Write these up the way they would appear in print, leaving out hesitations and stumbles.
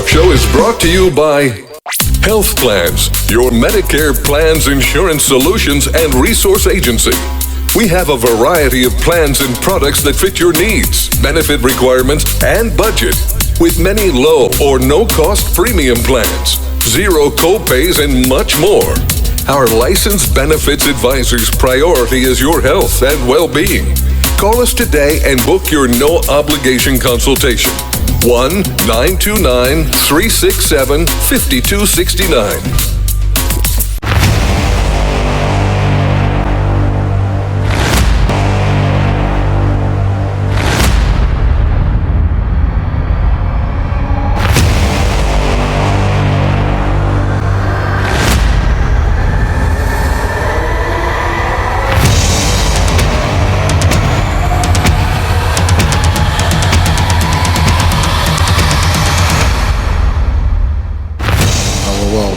show is brought to you by Health Plans, your Medicare plans, insurance solutions, and resource agency. We have a variety of plans and products that fit your needs, benefit requirements, and budget, with many low or no-cost premium plans, zero co-pays, and much more. Our licensed benefits advisor's priority is your health and well-being. Call us today and book your no-obligation consultation. 1-929-367-5269.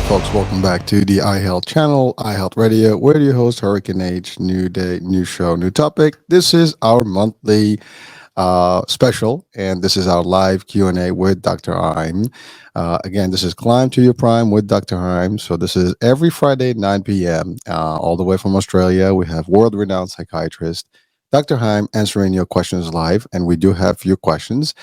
Folks, welcome back to the iHealth channel, iHealth Radio. We're your host, Hurricane H. New day, new show, new topic. This is our monthly special, and this is our live Q&A with Dr. Heim. Again, this is Climb to Your Prime with Dr. Heim. So this is every Friday, 9 p.m., all the way from Australia. We have world-renowned psychiatrist Dr. Heim answering your questions live, and we do have your questions.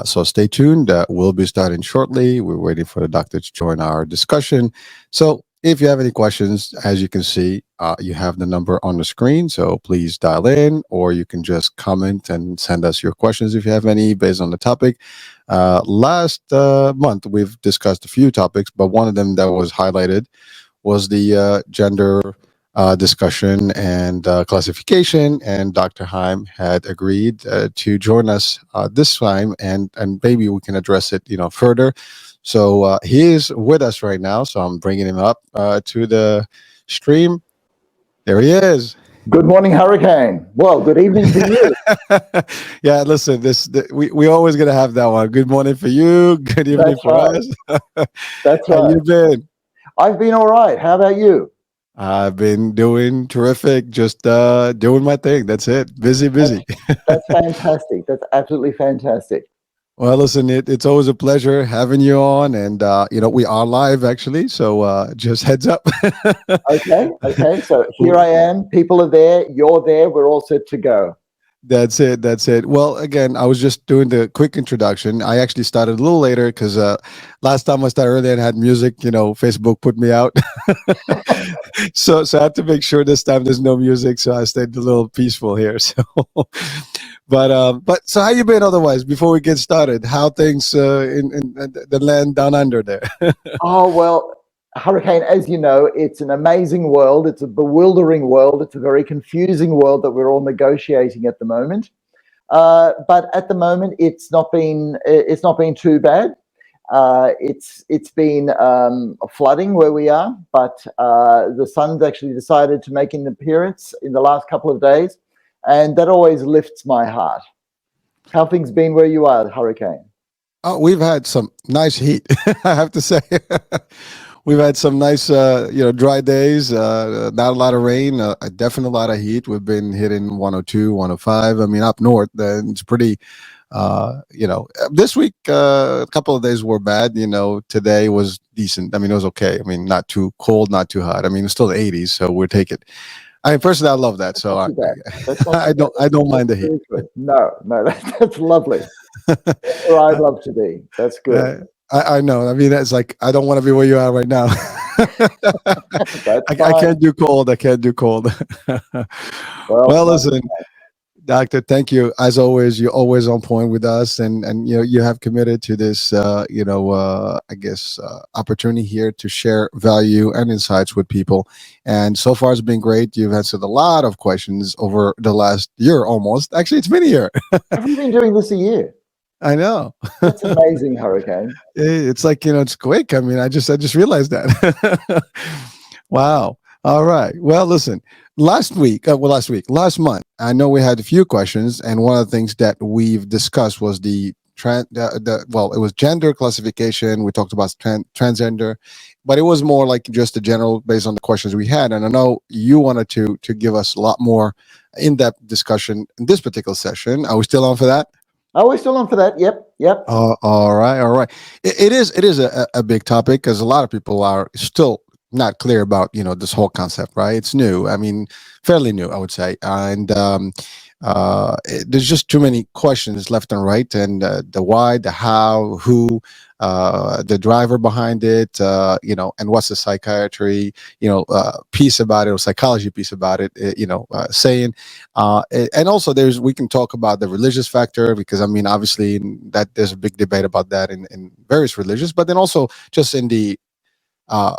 So stay tuned. We'll be starting shortly. We're waiting for the doctor to join our discussion. So if you have any questions, as you can see, you have the number on the screen. So please dial in, or you can just comment and send us your questions if you have any based on the topic. Last month, we've discussed a few topics, but one of them that was highlighted was the gender discussion and classification, and Dr. Heim had agreed to join us this time, and maybe we can address it, further. So he is with us right now, so I'm bringing him up to the stream. There he is. Good morning, Hurricane. Well, good evening to you. Yeah, listen, we always gonna have that one. Good morning for you. Good evening That's for right. us. That's How right. you been? I've been all right. How about you? I've been doing terrific, just doing my thing. That's it. Busy. That's fantastic. That's absolutely fantastic. Well, listen, it's always a pleasure having you on, and we are live actually, so just heads up. Okay. So here I am. People are there. You're there. We're all set to go. That's it. Well, again, I was just doing the quick introduction. I actually started a little later because last time I started earlier and had music, Facebook put me out. so I had to make sure this time there's no music, so I stayed a little peaceful here. So, but so how you been otherwise? Before we get started, how things in the land down under there? Oh, well, Hurricane, as you know, it's an amazing world. It's a bewildering world. It's a very confusing world that we're all negotiating at the moment. But at the moment, it's not been too bad. It's been flooding where we are, but the sun's actually decided to make an appearance in the last couple of days, and that always lifts my heart. How things been where you are, Hurricane? Oh, we've had some nice heat, I have to say. We've had some nice, dry days, not a lot of rain, definitely a lot of heat. We've been hitting 102, 105. I mean, up north, it's pretty, this week, a couple of days were bad. Today was decent. I mean, it was okay. I mean, not too cold, not too hot. I mean, it's still the 80s, so we'll take it. I mean, personally, I love that. So I don't mind the heat. No, that's lovely. That's where I'd love to be. That's good. I know. I mean, that's like, I don't want to be where you are right now. I can't do cold. Well, listen, Doctor, thank you. As always, you're always on point with us, and you have committed to this, opportunity here to share value and insights with people. And so far, it's been great. You've answered a lot of questions over the last year almost. Actually, it's been a year. Have you been doing this a year? I know. That's amazing, Hurricane. It's like, it's quick. I mean, I just realized that. Wow. All right. Well, listen, last month, I know we had a few questions, and one of the things that we've discussed was it was gender classification. We talked about transgender, but it was more like just a general based on the questions we had. And I know you wanted to give us a lot more in-depth discussion in this particular session. Are we still on for that? Oh, we're still on for that. Yep, yep. All right, all right. It is a big topic because a lot of people are still not clear about this whole concept, right? It's new. I mean, fairly new, I would say, and there's just too many questions left and right, and the why, the how, who, the driver behind it, and what's the psychiatry, piece about it, or psychology piece about it, saying. And also we can talk about the religious factor, because I mean, obviously that there's a big debate about that in various religions, but then also just in the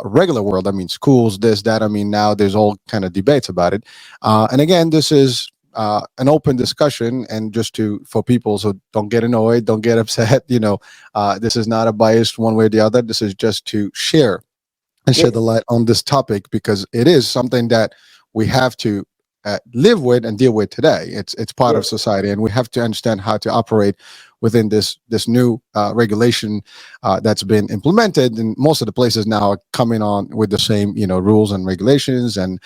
regular world. I mean, schools, this, that. I mean, now there's all kind of debates about it. And again, this is an open discussion, and just for people, so don't get annoyed, don't get upset. This is not a biased one way or the other. This is just to share and shed the Yes. light on this topic, because it is something that we have to live with and deal with today. It's part of Yes. society, and we have to understand how to operate within this new regulation that's been implemented. And most of the places now are coming on with the same rules and regulations, and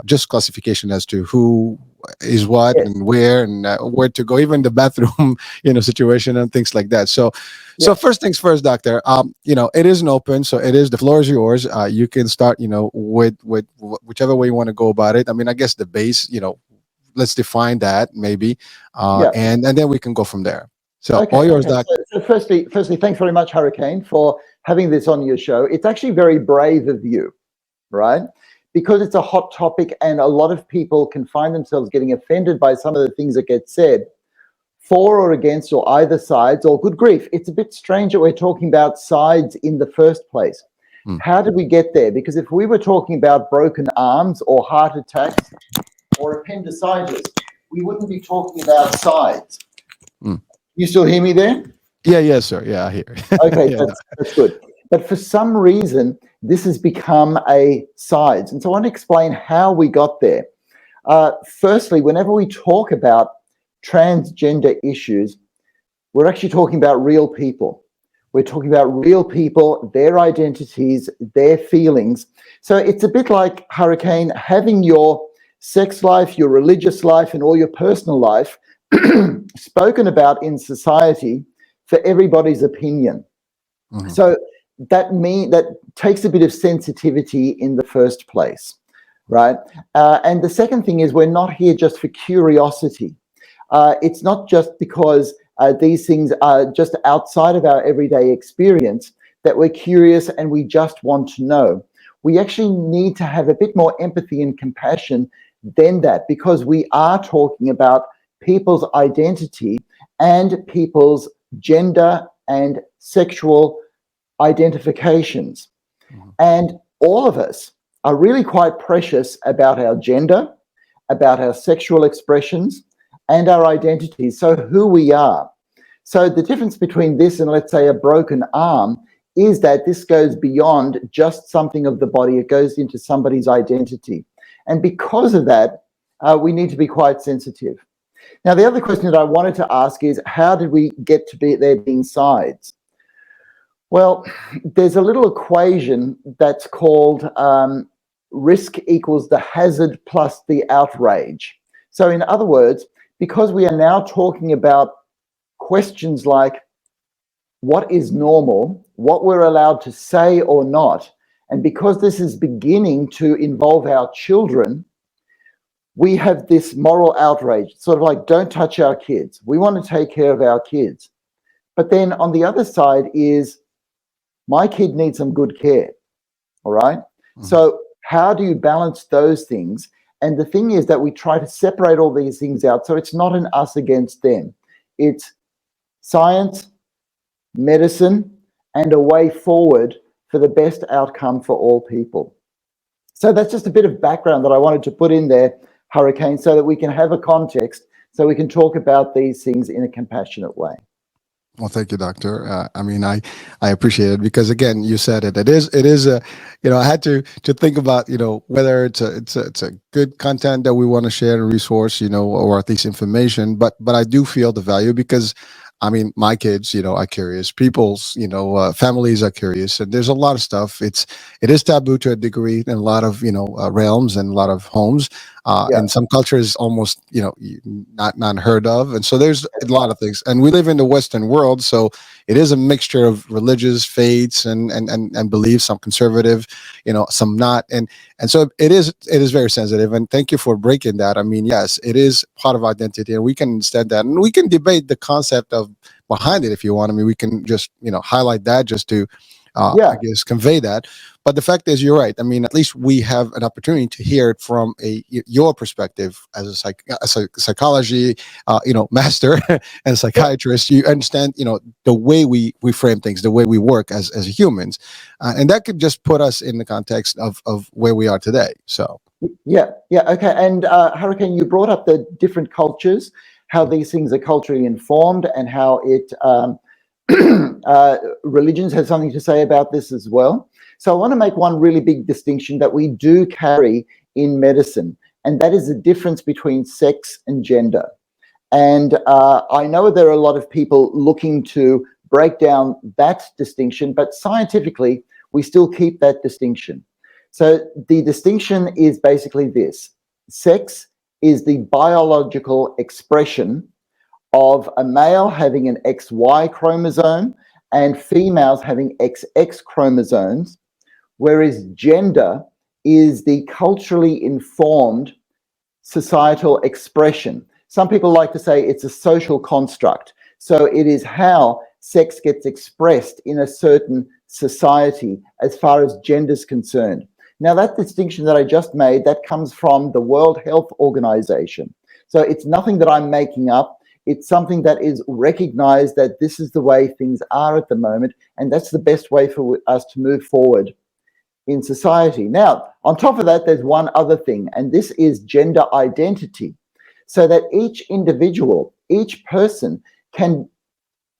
just classification as to who is what Yes. and where, and where to go, even the bathroom situation and things like that. So Yes. first things first, doctor. It is an open, so the floor is yours. You can start, with whichever way you want to go about it. I mean, I guess the base, let's define that maybe, Yeah. and then we can go from there. So Okay. all yours, Okay. doc. So firstly, thanks very much, Hurricane, for having this on your show. It's actually very brave of you, right? Because it's a hot topic, and a lot of people can find themselves getting offended by some of the things that get said, for or against, or either sides, or good grief. It's a bit strange that we're talking about sides in the first place. Mm. How did we get there? Because if we were talking about broken arms or heart attacks or appendicitis, we wouldn't be talking about sides. Mm. You still hear me there? Yeah, yes, sir. Yeah, I hear. Okay, Yeah. that's good. But for some reason, this has become a sides. And so I want to explain how we got there. Firstly, whenever we talk about transgender issues, we're actually talking about real people. We're talking about real people, their identities, their feelings. So it's a bit like, Hurricane, having your sex life, your religious life, and all your personal life spoken about in society for everybody's opinion. Mhm. So that takes a bit of sensitivity in the first place, right? And the second thing is, we're not here just for curiosity. It's not just because these things are just outside of our everyday experience that we're curious and we just want to know. We actually need to have a bit more empathy and compassion than that, because we are talking about people's identity and people's gender and sexual identifications. Mhm. And all of us are really quite precious about our gender, about our sexual expressions, and our identities, so who we are. So the difference between this and, let's say, a broken arm is that this goes beyond just something of the body. It goes into somebody's identity. And because of that, we need to be quite sensitive. Now, the other question that I wanted to ask is, how did we get to be there being sides? Well, there's a little equation that's called risk equals the hazard plus the outrage. So in other words, because we are now talking about questions like what is normal, what we're allowed to say or not, and because this is beginning to involve our children, we have this moral outrage, sort of like, don't touch our kids. We want to take care of our kids. But then on the other side is, my kid needs some good care, all right? Mhm. So how do you balance those things? And the thing is that we try to separate all these things out, so it's not an us against them. It's science, medicine, and a way forward for the best outcome for all people. So that's just a bit of background that I wanted to put in there, Hurricane, so that we can have a context, so we can talk about these things in a compassionate way. Well, thank you, doctor. I mean, I appreciate it, because again, you said it. It is a, I had to think about, whether it's a good content that we want to share, a resource, or at least information. But I do feel the value, because I mean, my kids, are curious. People's, families are curious, and there's a lot of stuff. It is taboo to a degree in a lot of, realms and a lot of homes. Yeah. In some cultures, almost not heard of. And so there's a lot of things. And we live in the Western world, so it is a mixture of religious faiths and beliefs. Some conservative, some not, and so it is very sensitive. And thank you for breaking that. I mean, yes, it is part of identity, and we can understand that, and we can debate the concept of behind it if you want. I mean, we can just highlight that just to I guess convey that. But the fact is, you're right. I mean, at least we have an opportunity to hear it from your perspective as a psychology master and a psychiatrist. You understand the way we frame things, the way we work as humans, and that could just put us in the context of where we are today. So yeah, okay. And Hurricane, you brought up the different cultures, how these things are culturally informed, and how it religions have something to say about this as well. So I want to make one really big distinction that we do carry in medicine, and that is the difference between sex and gender. And I know there are a lot of people looking to break down that distinction, but scientifically, we still keep that distinction. So the distinction is basically this: sex is the biological expression of a male having an XY chromosome and females having XX chromosomes, whereas gender is the culturally informed societal expression. Some people like to say it's a social construct. So it is how sex gets expressed in a certain society as far as gender is concerned. Now, that distinction that I just made, that comes from the World Health Organization. So it's nothing that I'm making up. It's something that is recognized that this is the way things are at the moment, and that's the best way for us to move forward in society. Now, on top of that, there's one other thing, and this is gender identity. So that each individual, each person can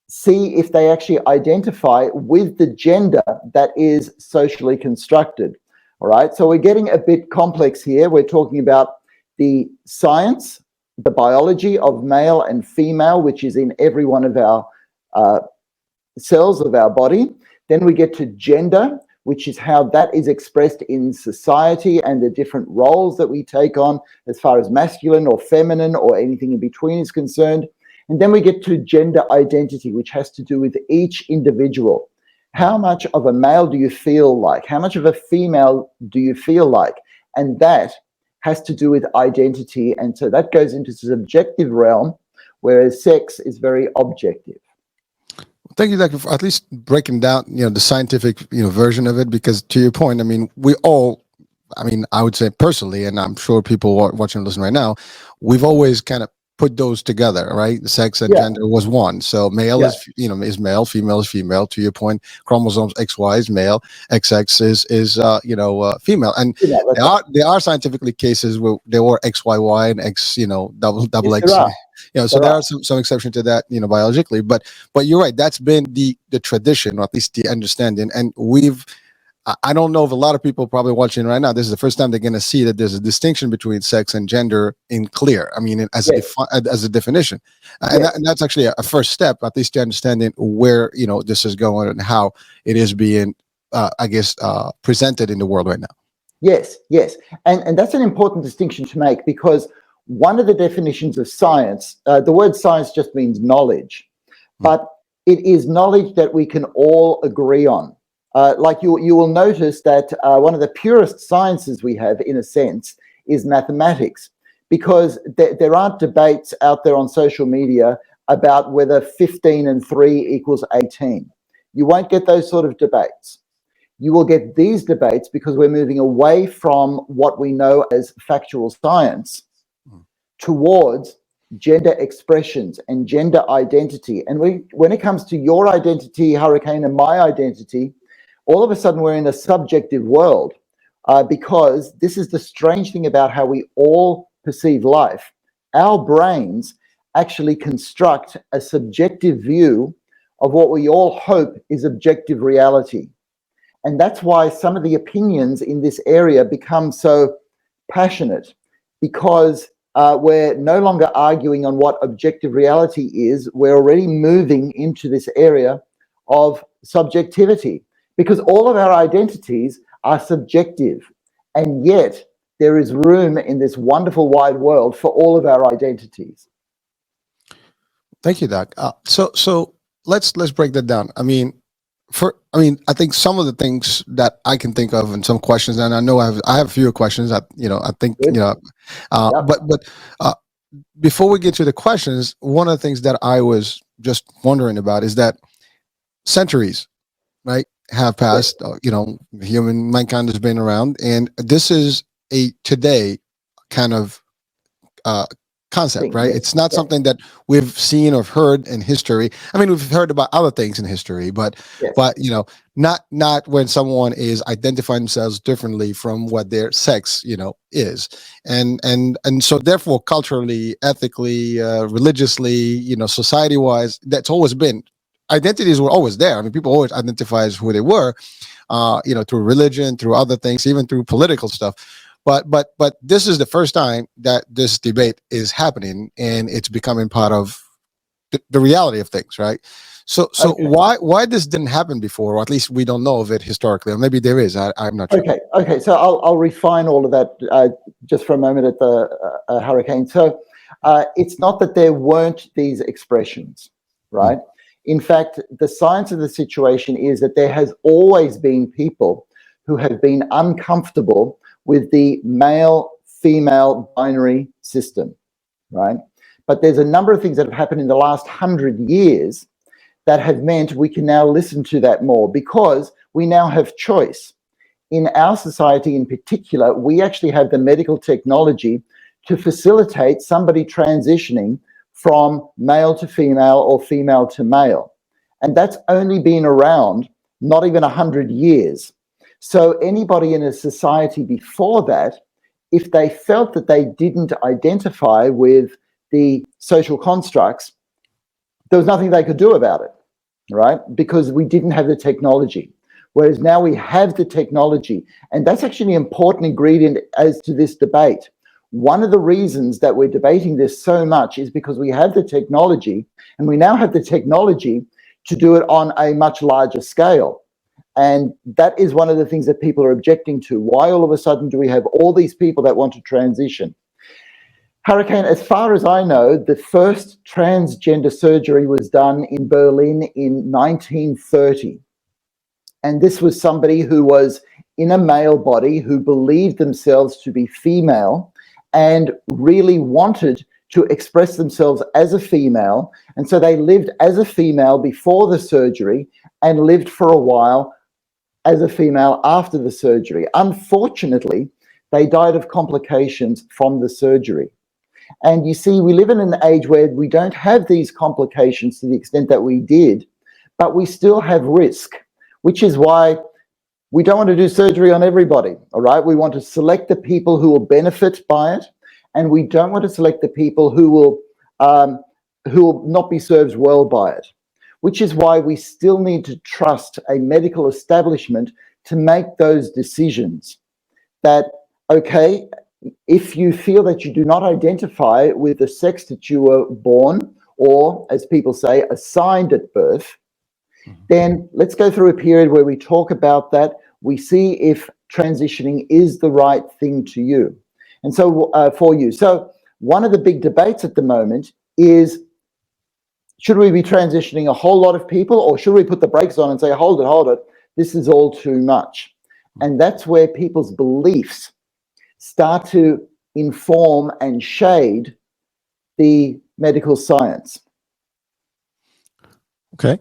see if they actually identify with the gender that is socially constructed. All right, so we're getting a bit complex here. We're talking about the science, the biology of male and female, which is in every one of our cells of our body. Then we get to gender, which is how that is expressed in society and the different roles that we take on as far as masculine or feminine or anything in between is concerned. And then we get to gender identity, which has to do with each individual. How much of a male do you feel like? How much of a female do you feel like? And that has to do with identity. And so that goes into the subjective realm, whereas sex is very objective. Thank you, Doctor, for at least breaking down, the scientific, version of it. Because to your point, I mean, I would say personally, and I'm sure people watching and listening right now, we've always kind of put those together, right? Sex and gender was one. So male is male, female is female. To your point, chromosomes XY is male, XX is female. And there are scientifically cases where there were XYY and X, double X. So there are some exception to that, biologically. But you're right. That's been the tradition, or at least the understanding. And I don't know if a lot of people probably watching right now, this is the first time they're going to see that there's a distinction between sex and gender in clear. I mean, as a definition. And that's actually a first step, at least to understanding where, this is going and how it is being, presented in the world right now. Yes. And that's an important distinction to make, because one of the definitions of science, the word science just means knowledge, but it is knowledge that we can all agree on. Like you will notice that one of the purest sciences we have, in a sense, is mathematics, because there aren't debates out there on social media about whether 15 and 3 equals 18. You won't get those sort of debates. You will get these debates because we're moving away from what we know as factual science towards gender expressions and gender identity. And when it comes to your identity, Hurricane, and my identity, all of a sudden we're in a subjective world, because this is the strange thing about how we all perceive life. Our brains actually construct a subjective view of what we all hope is objective reality. And that's why some of the opinions in this area become so passionate, because we're no longer arguing on what objective reality is. We're already moving into this area of subjectivity, because all of our identities are subjective. And yet there is room in this wonderful wide world for all of our identities. Thank you, Doc. So let's break that down. I think some of the things that I can think of and some questions, and I know I have a few questions that I think Good. Yep. but before we get to the questions, one of the things that I was just wondering about is that centuries, right, have passed. Mankind has been around, and this is a today kind of concept, right? Yes. It's not something that we've seen or heard in history. I mean, we've heard about other things in history, but not when someone is identifying themselves differently from what their sex, is, and so therefore, culturally, ethically, religiously, society-wise, that's always been. Identities were always there. I mean, people always identify as who they were, through religion, through other things, even through political stuff. But this is the first time that this debate is happening, and it's becoming part of the reality of things, right? So Okay. why this didn't happen before, or at least we don't know of it historically, or maybe there is. I'm not sure. Okay. So I'll refine all of that just for a moment at the hurricane. So it's not that there weren't these expressions, right? In fact, the science of the situation is that there has always been people who have been uncomfortable with the male-female binary system, right? But there's a number of things that have happened in the last 100 years that have meant we can now listen to that more because we now have choice. In our society in particular, we actually have the medical technology to facilitate somebody transitioning from male to female or female to male. And that's only been around not even 100 years. So anybody in a society before that, if they felt that they didn't identify with the social constructs, there was nothing they could do about it, right? Because we didn't have the technology. Whereas now we have the technology. And that's actually an important ingredient as to this debate. One of the reasons that we're debating this so much is because we have the technology, and we now have the technology to do it on a much larger scale. And that is one of the things that people are objecting to. Why all of a sudden do we have all these people that want to transition? Hurricane, as far as I know, the first transgender surgery was done in Berlin in 1930. And this was somebody who was in a male body who believed themselves to be female and really wanted to express themselves as a female. And so they lived as a female before the surgery and lived for a while as a female after the surgery. Unfortunately, they died of complications from the surgery. And you see, we live in an age where we don't have these complications to the extent that we did, but we still have risk, which is why we don't want to do surgery on everybody, all right? We want to select the people who will benefit by it, and we don't want to select the people who will not be served well by it, which is why we still need to trust a medical establishment to make those decisions that, okay, if you feel that you do not identify with the sex that you were born, or as people say, assigned at birth, then let's go through a period where we talk about that. We see if transitioning is the right thing to you. And so for you. So one of the big debates at the moment is, should we be transitioning a whole lot of people, or should we put the brakes on and say, hold it, this is all too much? And that's where people's beliefs start to inform and shade the medical science. Okay.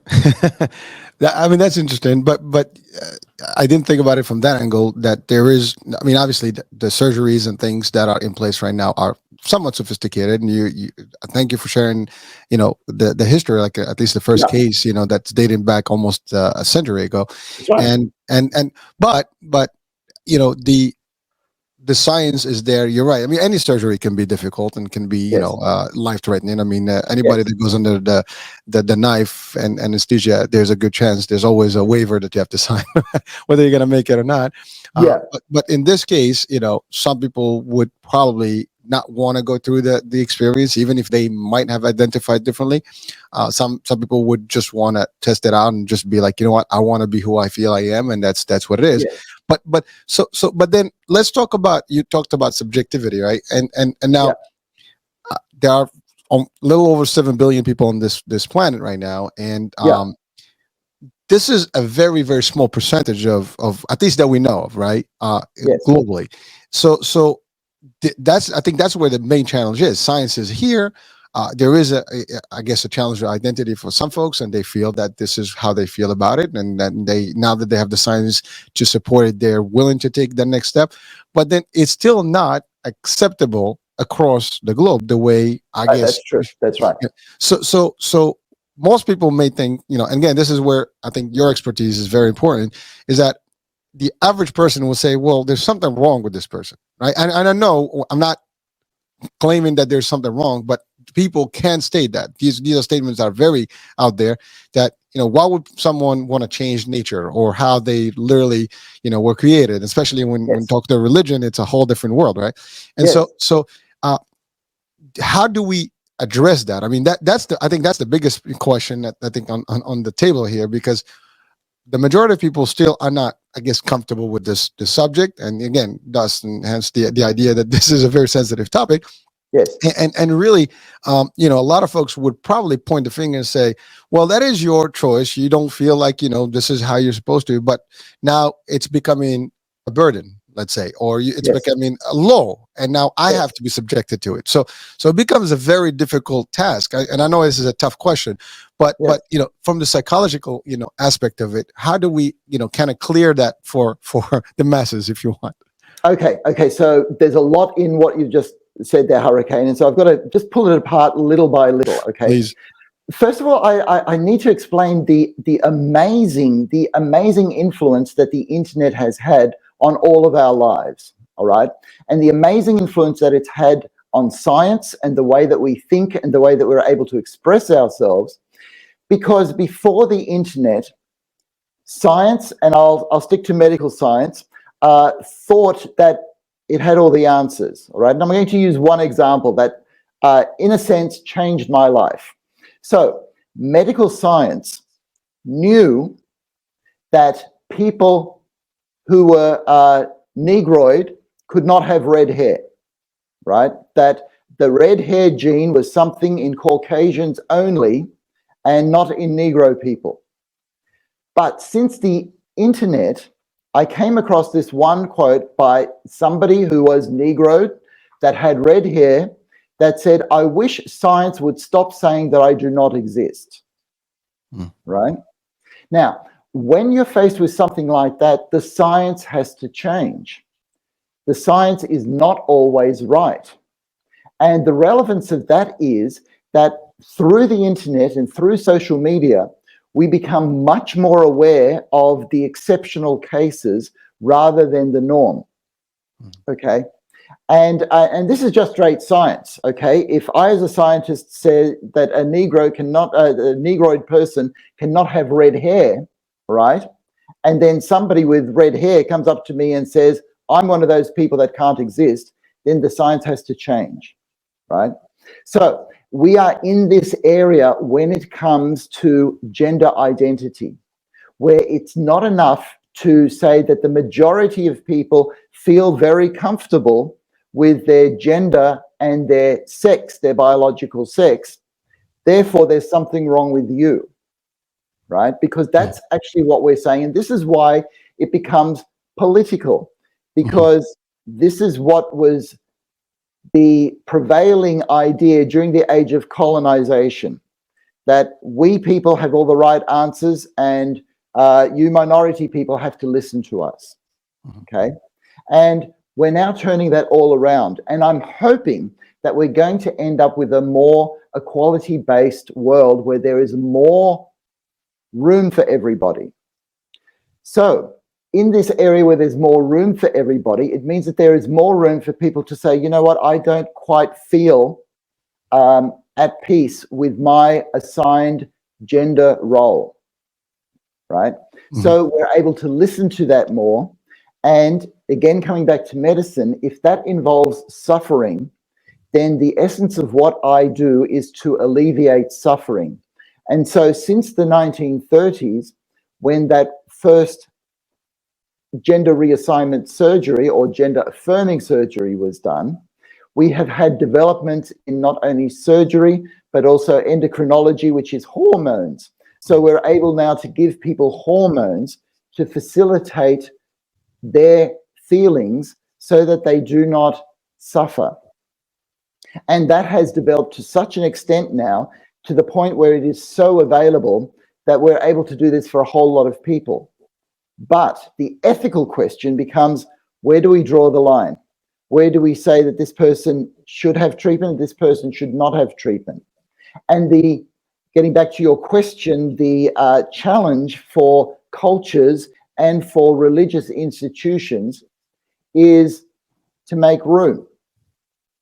I mean, that's interesting, but I didn't think about it from that angle, that there is, I mean, obviously the surgeries and things that are in place right now are somewhat sophisticated, and you thank you for sharing, the history, like at least the first case, that's dating back almost a century ago. Right. And but the science is there. You're right. I mean, any surgery can be difficult and can be, life-threatening. I mean, anybody that goes under the knife and anesthesia, there's a good chance there's always a waiver that you have to sign, whether you're going to make it or not. But in this case, some people would probably not want to go through the experience, even if they might have identified differently. Some people would just want to test it out and just be like, you know what, I want to be who I feel I am, and that's what it is. but then let's talk about, you talked about subjectivity, right? And now there are a little over 7 billion people on this planet right now, and this is a very, very small percentage of at least that we know of, right? Globally. So that's, I think that's where the main challenge is. Science is here. There is I guess, a challenge of identity for some folks, and they feel that this is how they feel about it, and then now that they have the science to support it, they're willing to take the next step. But then it's still not acceptable across the globe the way, I guess. That's true. That's right. So most people may think, and again, this is where I think your expertise is very important, is that the average person will say, well, there's something wrong with this person, right? And I know I'm not claiming that there's something wrong, but people can state that. These are statements that are very out there, that, why would someone want to change nature or how they literally, were created, especially when talk to religion, it's a whole different world, right? And so how do we address that? I mean, I think that's the biggest question that I think on the table here, because the majority of people still are not, I guess, comfortable with this subject, and again, thus and hence the idea that this is a very sensitive topic. Yes. And really, a lot of folks would probably point the finger and say, well, that is your choice. You don't feel like, this is how you're supposed to, but now it's becoming a burden, let's say, or it's becoming a law, and now I have to be subjected to it. So it becomes a very difficult task. And I know this is a tough question, but from the psychological, aspect of it, how do we, kind of clear that for the masses, if you want? Okay. So there's a lot in what you've just said there, Hurricane, and so I've got to just pull it apart little by little. Okay. Please. First of all, I need to explain the amazing influence that the internet has had on all of our lives. All right, and the amazing influence that it's had on science and the way that we think and the way that we're able to express ourselves. Because before the internet, science, and I'll stick to medical science, thought that it had all the answers. All right, and I'm going to use one example that, in a sense, changed my life. So medical science knew that people who were Negroid could not have red hair, right? That the red hair gene was something in Caucasians only and not in Negro people. But since the internet, I came across this one quote by somebody who was Negro that had red hair that said, I wish science would stop saying that I do not exist. Right? Now, when you're faced with something like that, the science has to change. The science is not always right. And the relevance of that is that through the internet and through social media, we become much more aware of the exceptional cases rather than the norm. Okay, and this is just straight science. Okay, if I, as a scientist, say that a Negroid person cannot have red hair, right, and then somebody with red hair comes up to me and says, I'm one of those people that can't exist, then the science has to change, right? So we are in this area when it comes to gender identity, where it's not enough to say that the majority of people feel very comfortable with their gender and their sex, their biological sex. Therefore, there's something wrong with you, right? Because that's actually what we're saying. And this is why it becomes political, because this is what was the prevailing idea during the age of colonization, that we people have all the right answers and you minority people have to listen to us. Okay, and we're now turning that all around, and I'm hoping that we're going to end up with a more equality-based world where there is more room for everybody. So in this area where there's more room for everybody, it means that there is more room for people to say, you know what, I don't quite feel at peace with my assigned gender role, right? So we're able to listen to that more. And again, coming back to medicine, if that involves suffering, then the essence of what I do is to alleviate suffering. And so since the 1930s, when that first gender reassignment surgery or gender affirming surgery was done, we have had developments in not only surgery, but also endocrinology, which is hormones. So we're able now to give people hormones to facilitate their feelings so that they do not suffer. And that has developed to such an extent now, to the point where it is so available that we're able to do this for a whole lot of people. But the ethical question becomes, where do we draw the line? Where do we say that this person should have treatment, this person should not have treatment? And getting back to your question, the challenge for cultures and for religious institutions is to make room,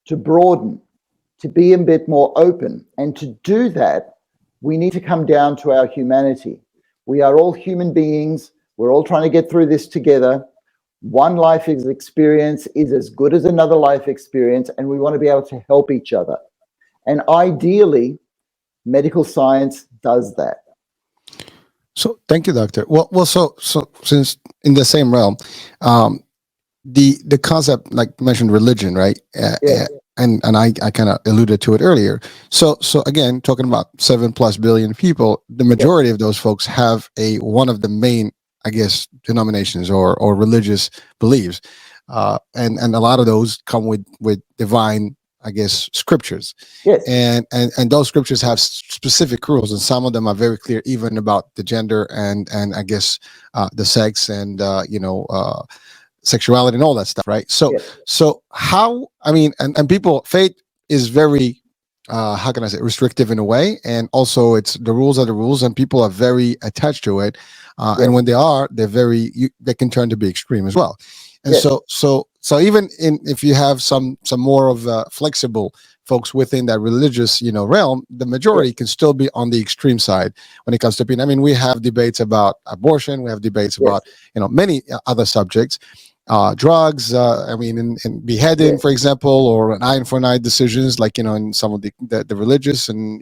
to broaden, to be a bit more open. And to do that, we need to come down to our humanity. We are all human beings. We're all trying to get through this together. One life experience is as good as another life experience, and we want to be able to help each other. And ideally, medical science does that. So thank you, Doctor. Well, so since in the same realm, the concept, like you mentioned, religion, right? Yeah. And I kind of alluded to it earlier. So again, talking about 7+ billion people, the majority of those folks have one of the main, I guess, denominations or religious beliefs, and a lot of those come with divine, I guess, scriptures. Yes. And those scriptures have specific rules, and some of them are very clear, even about the gender and I guess the sex and sexuality and all that stuff, right? So Yes. so how, I mean, and people, faith is very how can I say, restrictive in a way, and also it's the rules are the rules, and people are very attached to it, and when they're very they can turn to be extreme as well. And Yes. so even if you have some more of flexible folks within that religious realm, the majority can still be on the extreme side when it comes to opinion. I mean, we have debates about abortion, we have debates about many other subjects, drugs, I mean, in beheading, for example, or an eye for an eye decisions, like in some of the religious and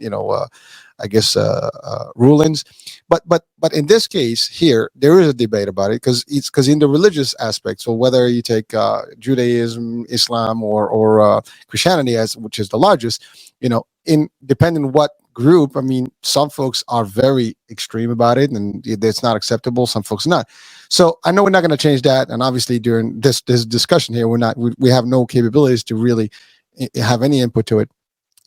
I guess rulings. But in this case here, there is a debate about it, because in the religious aspect, so whether you take Judaism, Islam, or Christianity, which is the largest, in depending what group, I mean, some folks are very extreme about it and it's not acceptable, some folks not. So I know we're not going to change that, and obviously during this discussion here, we have no capabilities to really have any input to it.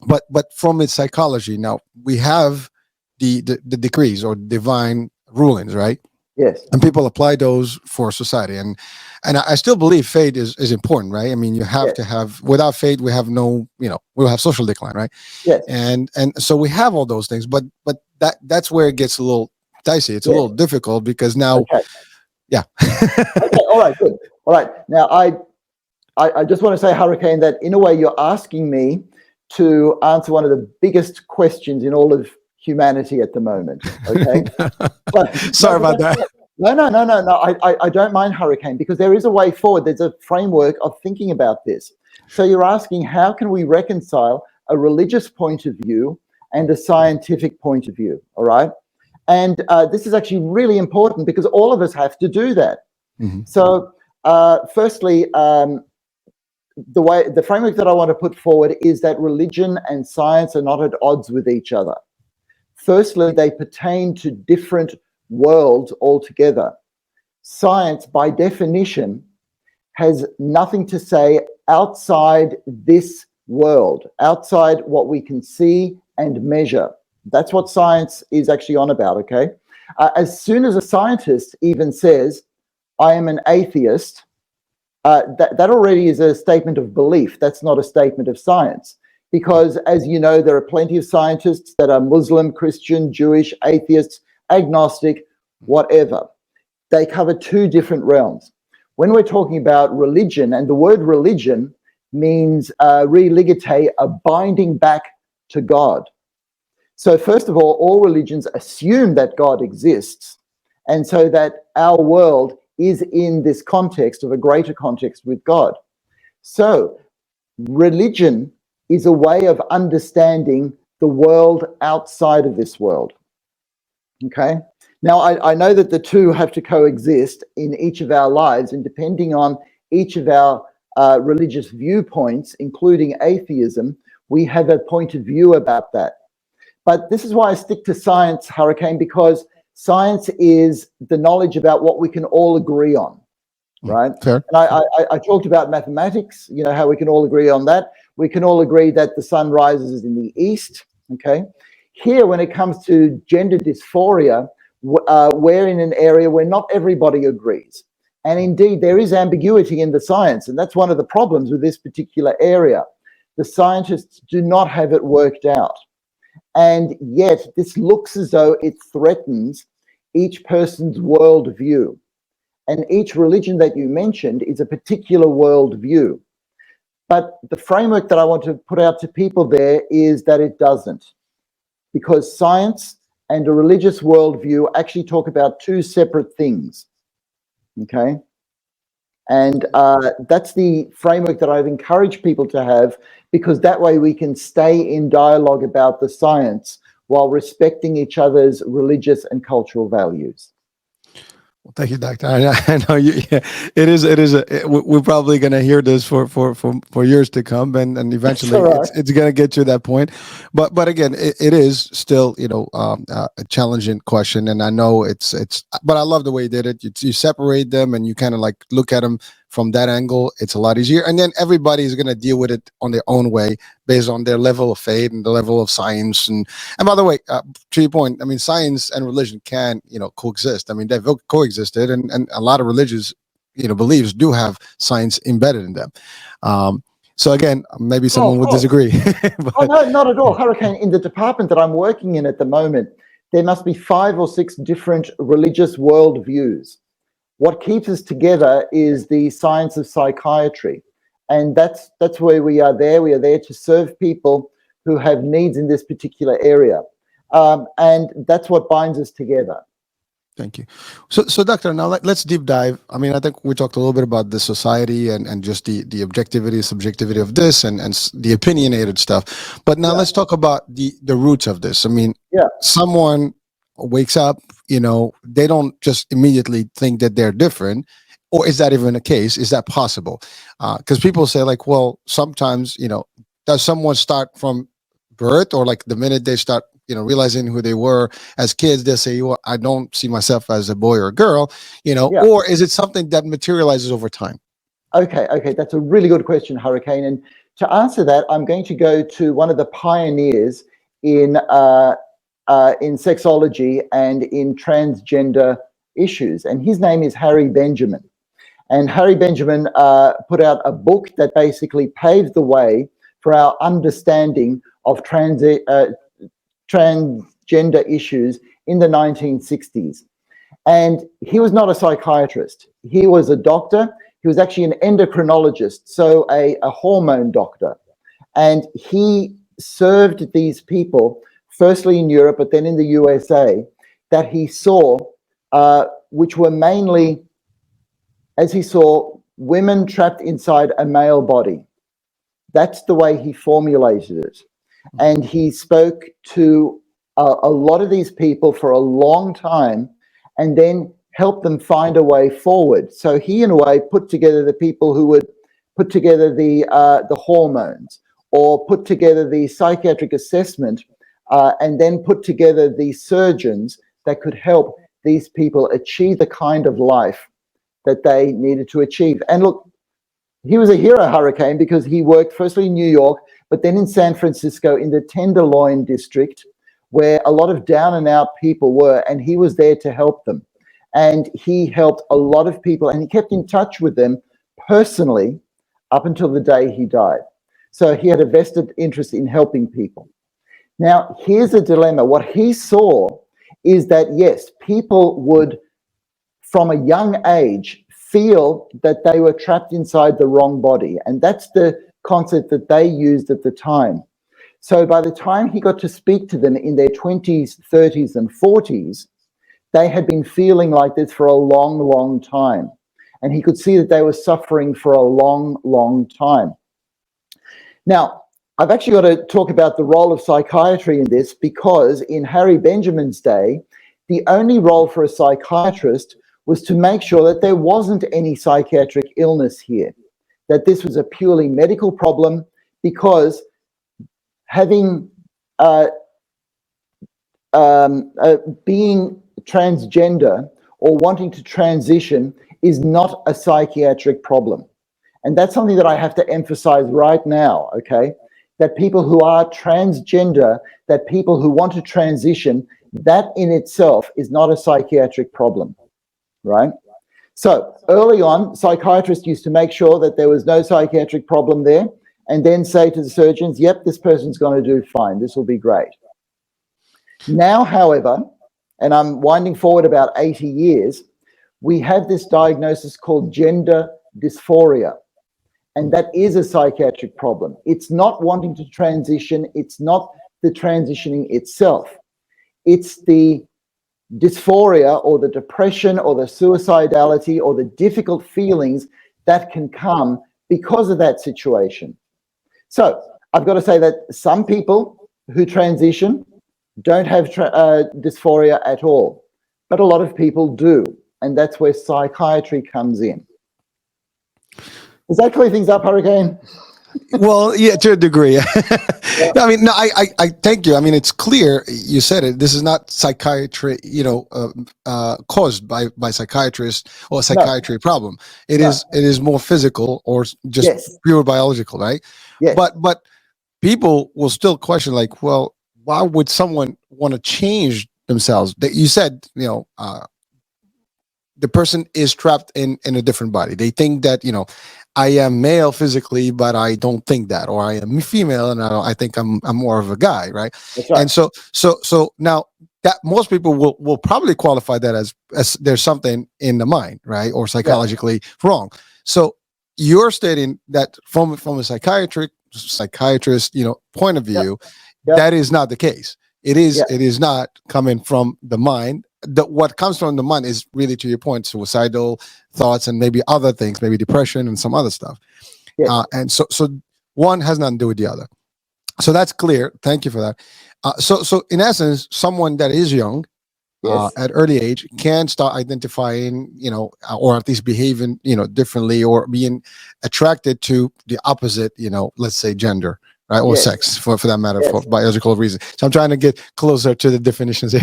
But from its psychology, now we have the decrees or divine rulings, right? Yes. And people apply those for society, and I still believe faith is important, right? I mean, you have to have, without faith we have no, we'll have social decline, right? Yes. And so we have all those things, but that's where it gets a little dicey. It's a little difficult, because now Okay, all right, good. All right, now I just want to say, Hurricane, that in a way you're asking me to answer one of the biggest questions in all of humanity at the moment. Okay. Sorry about that. No. I don't mind, Hurricane, because there is a way forward. There's a framework of thinking about this. So you're asking, how can we reconcile a religious point of view and a scientific point of view? All right. And this is actually really important, because all of us have to do that. Mm-hmm. So firstly, the framework that I want to put forward is that religion and science are not at odds with each other. Firstly, they pertain to different worlds altogether. Science, by definition, has nothing to say outside this world, outside what we can see and measure. That's what science is actually on about, okay? As soon as a scientist even says, I am an atheist, that already is a statement of belief. That's not a statement of science. Because, as you know, there are plenty of scientists that are Muslim, Christian, Jewish, atheists, agnostic, whatever. They cover two different realms. When we're talking about religion, and the word religion means religate, a binding back to God. So first of all religions assume that God exists, and so that our world is in this context of a greater context with God. So religion is a way of understanding the world outside of this world. Okay? Now, I know that the two have to coexist in each of our lives, and depending on each of our religious viewpoints, including atheism, we have a point of view about that. But this is why I stick to science, Hurricane, because science is the knowledge about what we can all agree on, right? Fair. And I talked about mathematics, you know, how we can all agree on that. We can all agree that the sun rises in the east, okay? Here, when it comes to gender dysphoria, we're in an area where not everybody agrees. And indeed, there is ambiguity in the science, and that's one of the problems with this particular area. The scientists do not have it worked out. And yet, this looks as though it threatens each person's worldview. And each religion that you mentioned is a particular worldview. But the framework that I want to put out to people there is that it doesn't. Because science and a religious worldview actually talk about two separate things, okay? And that's the framework that I've encouraged people to have, because that way we can stay in dialogue about the science while respecting each other's religious and cultural values. Well, thank you, Doctor. I know you. Yeah, it is. We're probably going to hear this for years to come, and eventually right. it's going to get to that point. But again, it is still a challenging question, and I know it's. But I love the way you did it. You separate them, and you kind of like look at them from that angle. It's a lot easier, and then everybody is going to deal with it on their own way based on their level of faith and the level of science. And by the way, to your point, I mean, science and religion can coexist. I mean, they've coexisted, and a lot of religious beliefs do have science embedded in them. So again, maybe someone would disagree. But, no, not at all. Hurricane, in the department that I'm working in at the moment, there must be 5 or 6 different religious worldviews. What keeps us together is the science of psychiatry. And that's where we are there. We are there to serve people who have needs in this particular area. And that's what binds us together. Thank you. So Doctor, now let's deep dive. I mean, I think we talked a little bit about the society and just the objectivity, subjectivity of this and the opinionated stuff. But now let's talk about the roots of this. I mean, someone wakes up, they don't just immediately think that they're different. Or is that even a case? Is that possible? Because people say like, well, sometimes, does someone start from birth, or like the minute they start realizing who they were as kids, they'll say, well, I don't see myself as a boy or a girl, or is it something that materializes over time? Okay. That's a really good question, Hurricane. And to answer that, I'm going to go to one of the pioneers in sexology and in transgender issues. And his name is Harry Benjamin. And Harry Benjamin put out a book that basically paved the way for our understanding of transgender issues in the 1960s. And he was not a psychiatrist. He was a doctor. He was actually an endocrinologist, so a hormone doctor. And he served these people, firstly in Europe, but then in the USA, that he saw, which were mainly, as he saw, women trapped inside a male body. That's the way he formulated it. And he spoke to a lot of these people for a long time and then helped them find a way forward. So he, in a way, put together the people who would put together the hormones, or put together the psychiatric assessment, and then put together the surgeons that could help these people achieve the kind of life that they needed to achieve. And look, he was a hero, Hurricane, because he worked firstly in New York, but then in San Francisco in the Tenderloin district, where a lot of down and out people were, and he was there to help them. And he helped a lot of people, and he kept in touch with them personally up until the day he died. So he had a vested interest in helping people. Now, here's a dilemma. What he saw is that, yes, people would, from a young age, feel that they were trapped inside the wrong body. And that's the concept that they used at the time. So by the time he got to speak to them in their 20s, 30s, and 40s, they had been feeling like this for a long, long time. And he could see that they were suffering for a long, long time. Now, I've actually got to talk about the role of psychiatry in this, because in Harry Benjamin's day, The only role for a psychiatrist was to make sure that there wasn't any psychiatric illness here, that this was a purely medical problem, because having being transgender or wanting to transition is not a psychiatric problem. And that's something that I have to emphasize right now, okay? That people who are transgender, that people who want to transition, that in itself is not a psychiatric problem, right? So early on, psychiatrists used to make sure that there was no psychiatric problem there, and then say to the surgeons, yep, this person's going to do fine, this will be great. Now, however, and I'm winding forward about 80 years, we have this diagnosis called gender dysphoria. And that is a psychiatric problem. It's not wanting to transition. It's not the transitioning itself. It's the dysphoria or the depression or the suicidality or the difficult feelings that can come because of that situation. So I've got to say that some people who transition don't have dysphoria at all, but a lot of people do. And that's where psychiatry comes in. Does that clear things up, Hurricane? Well, yeah, to a degree. I mean, no, I thank you. I mean, it's clear. You said it. This is not psychiatry, caused by psychiatrists or psychiatry problem. It is more physical or just pure biological, right? Yes. But people will still question, like, well, why would someone want to change themselves? That you said, the person is trapped in a different body. They think that, I am male physically, but I don't think that, or I am female and I think I'm more of a guy, right? That's right. And so now that most people will probably qualify that as there's something in the mind, right, or psychologically wrong. So you're stating that from a psychiatrist, point of view, that is not the case. It is not coming from the mind. What comes from the mind is really, to your point, suicidal thoughts and maybe other things, maybe depression and some other stuff. Yes. And so one has nothing to do with the other. So that's clear. Thank you for that. So in essence, someone that is young at early age can start identifying, or at least behaving, differently, or being attracted to the opposite, let's say gender. Right, or sex, for that matter, for biological reasons. So I'm trying to get closer to the definitions here.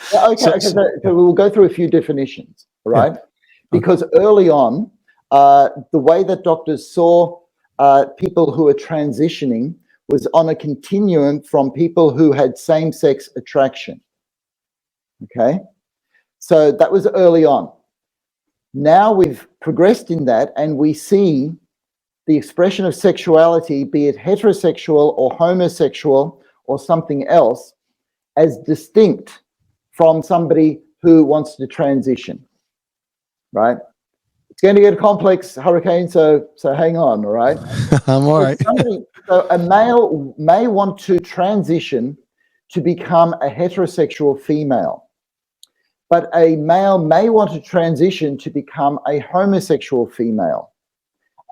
So we'll go through a few definitions, right? Because early on, the way that doctors saw people who are transitioning was on a continuum from people who had same-sex attraction. Okay, so that was early on. Now we've progressed in that, and we see the expression of sexuality, be it heterosexual or homosexual or something else, as distinct from somebody who wants to transition, right? It's going to get complex, Hurricane, so hang on, all right? I'm all right. So a male may want to transition to become a heterosexual female, but a male may want to transition to become a homosexual female.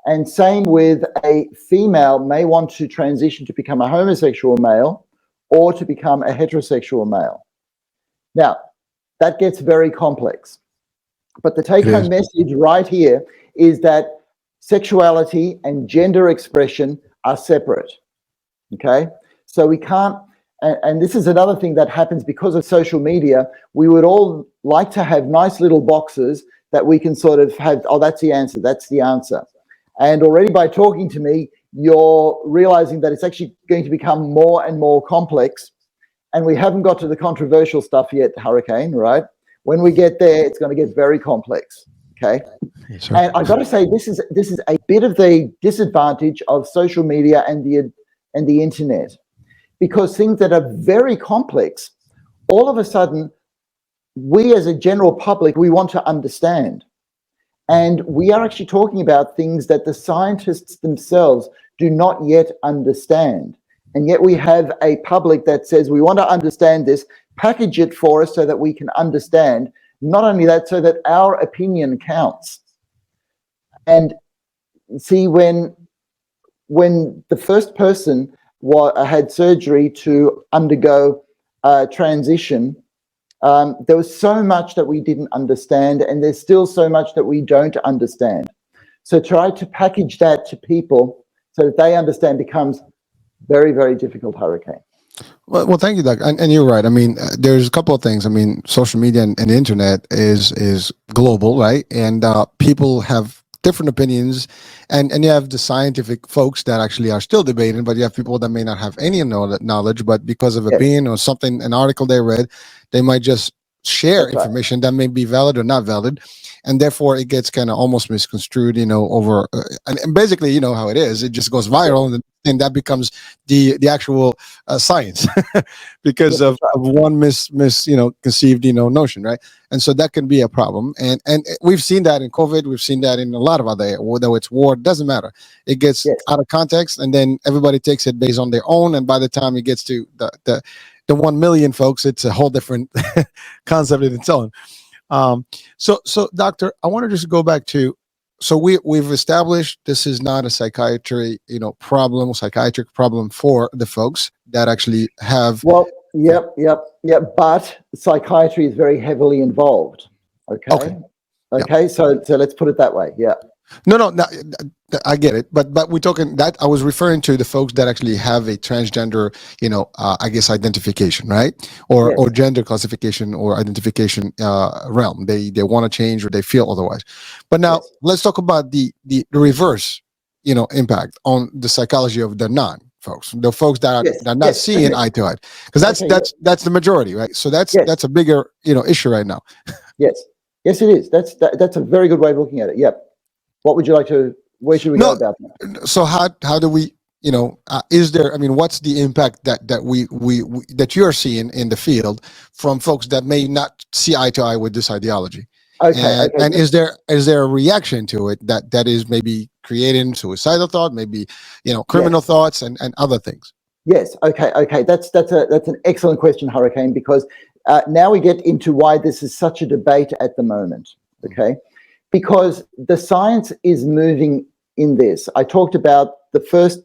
And same with a female may want to transition to become a homosexual male or to become a heterosexual male. Now, that gets very complex. But the take-home message right here is that sexuality and gender expression are separate, okay? So we can't, and this is another thing that happens because of social media. We would all like to have nice little boxes that we can sort of have, oh, that's the answer, that's the answer. And already by talking to me, you're realizing that it's actually going to become more and more complex. And we haven't got to the controversial stuff yet, Hurricane, right? When we get there, it's going to get very complex, okay? Yes, and I've got to say, this is a bit of the disadvantage of social media and the internet, because things that are very complex, all of a sudden, we as a general public, we want to understand. And we are actually talking about things that the scientists themselves do not yet understand. And yet we have a public that says, we want to understand this, package it for us so that we can understand. Not only that, so that our opinion counts. And see, when the first person had surgery to undergo transition, There was so much that we didn't understand, and there's still so much that we don't understand. So try to package that to people so that they understand becomes very, very difficult, Hurricane. Well, thank you, Doc. And you're right. I mean, there's a couple of things. I mean, social media and the internet is global, right? And people have different opinions, and you have the scientific folks that actually are still debating, but you have people that may not have any knowledge, but because of opinion or something, an article they read, they might just share That's right. information that may be valid or not valid, and therefore it gets kind of almost misconstrued, over and basically, you know how it is. It just goes viral, and that becomes the actual science because of one conceived notion, right? And so that can be a problem, and we've seen that in COVID. We've seen that in a lot of other, whether it's war, it doesn't matter. It gets out of context, and then everybody takes it based on their own, and by the time it gets to the 1 million folks, it's a whole different concept in its own. So doctor, I want to just go back to, so we've established this is not a psychiatric problem for the folks that actually have. Well, yep. But psychiatry is very heavily involved. Okay. So let's put it that way. Yeah. No, I get it, but we're talking that I was referring to the folks that actually have a transgender, I guess identification, right, or gender classification or identification realm. They want to change or they feel otherwise. But now let's talk about the reverse, impact on the psychology of the non-folks, the folks that are not seeing eye to eye, because that's the majority, right? So that's a bigger issue right now. Yes, it is. That's a very good way of looking at it. Yep. What would you like to? Where should we go about that? So how do we? Is there? I mean, what's the impact that we that you are seeing in the field from folks that may not see eye to eye with this ideology? Okay. And is there a reaction to it that is maybe creating suicidal thought, maybe criminal thoughts and other things? Yes. Okay. That's an excellent question, Hurricane, because now we get into why this is such a debate at the moment. Okay. Because the science is moving in this. I talked about the first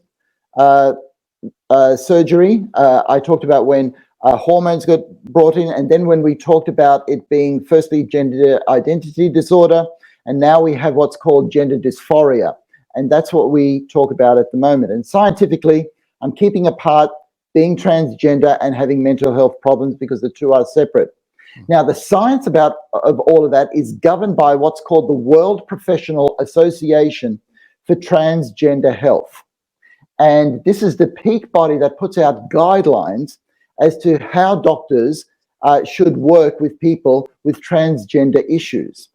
surgery. I talked about when hormones got brought in, and then when we talked about it being firstly gender identity disorder, and now we have what's called gender dysphoria. And that's what we talk about at the moment. And scientifically, I'm keeping apart being transgender and having mental health problems because the two are separate. Now, the science of all of that is governed by what's called the World Professional Association for Transgender Health. And this is the peak body that puts out guidelines as to how doctors should work with people with transgender issues.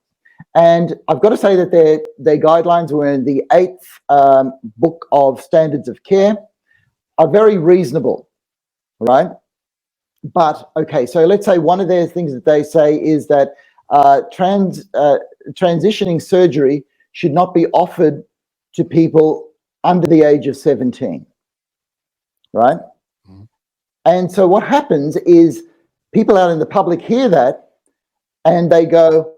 And I've got to say that their guidelines were in the 8th book of standards of care, are very reasonable, right? But, okay, so let's say one of their things that they say is that transitioning surgery should not be offered to people under the age of 17, right? Mm-hmm. And so what happens is people out in the public hear that and they go,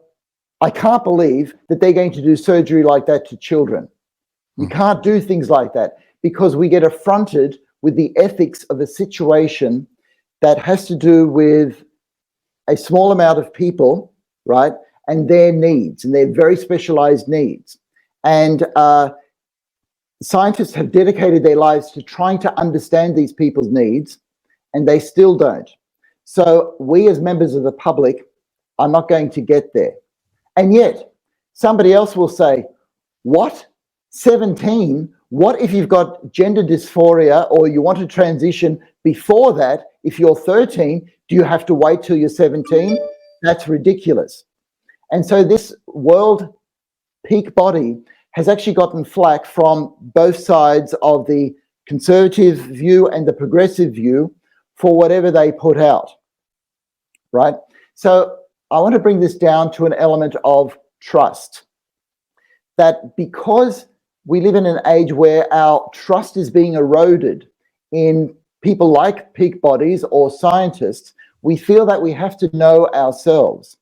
I can't believe that they're going to do surgery like that to children. We can't do things like that because we get affronted with the ethics of a situation that has to do with a small amount of people, right, and their needs, and their very specialized needs. And scientists have dedicated their lives to trying to understand these people's needs, and they still don't. So we as members of the public are not going to get there. And yet, somebody else will say, what? 17? What if you've got gender dysphoria or you want to transition before that? If you're 13, do you have to wait till you're 17? That's ridiculous. And so this world peak body has actually gotten flack from both sides of the conservative view and the progressive view for whatever they put out, right? So I want to bring this down to an element of trust. That because we live in an age where our trust is being eroded in people like peak bodies or scientists, we feel that we have to know ourselves.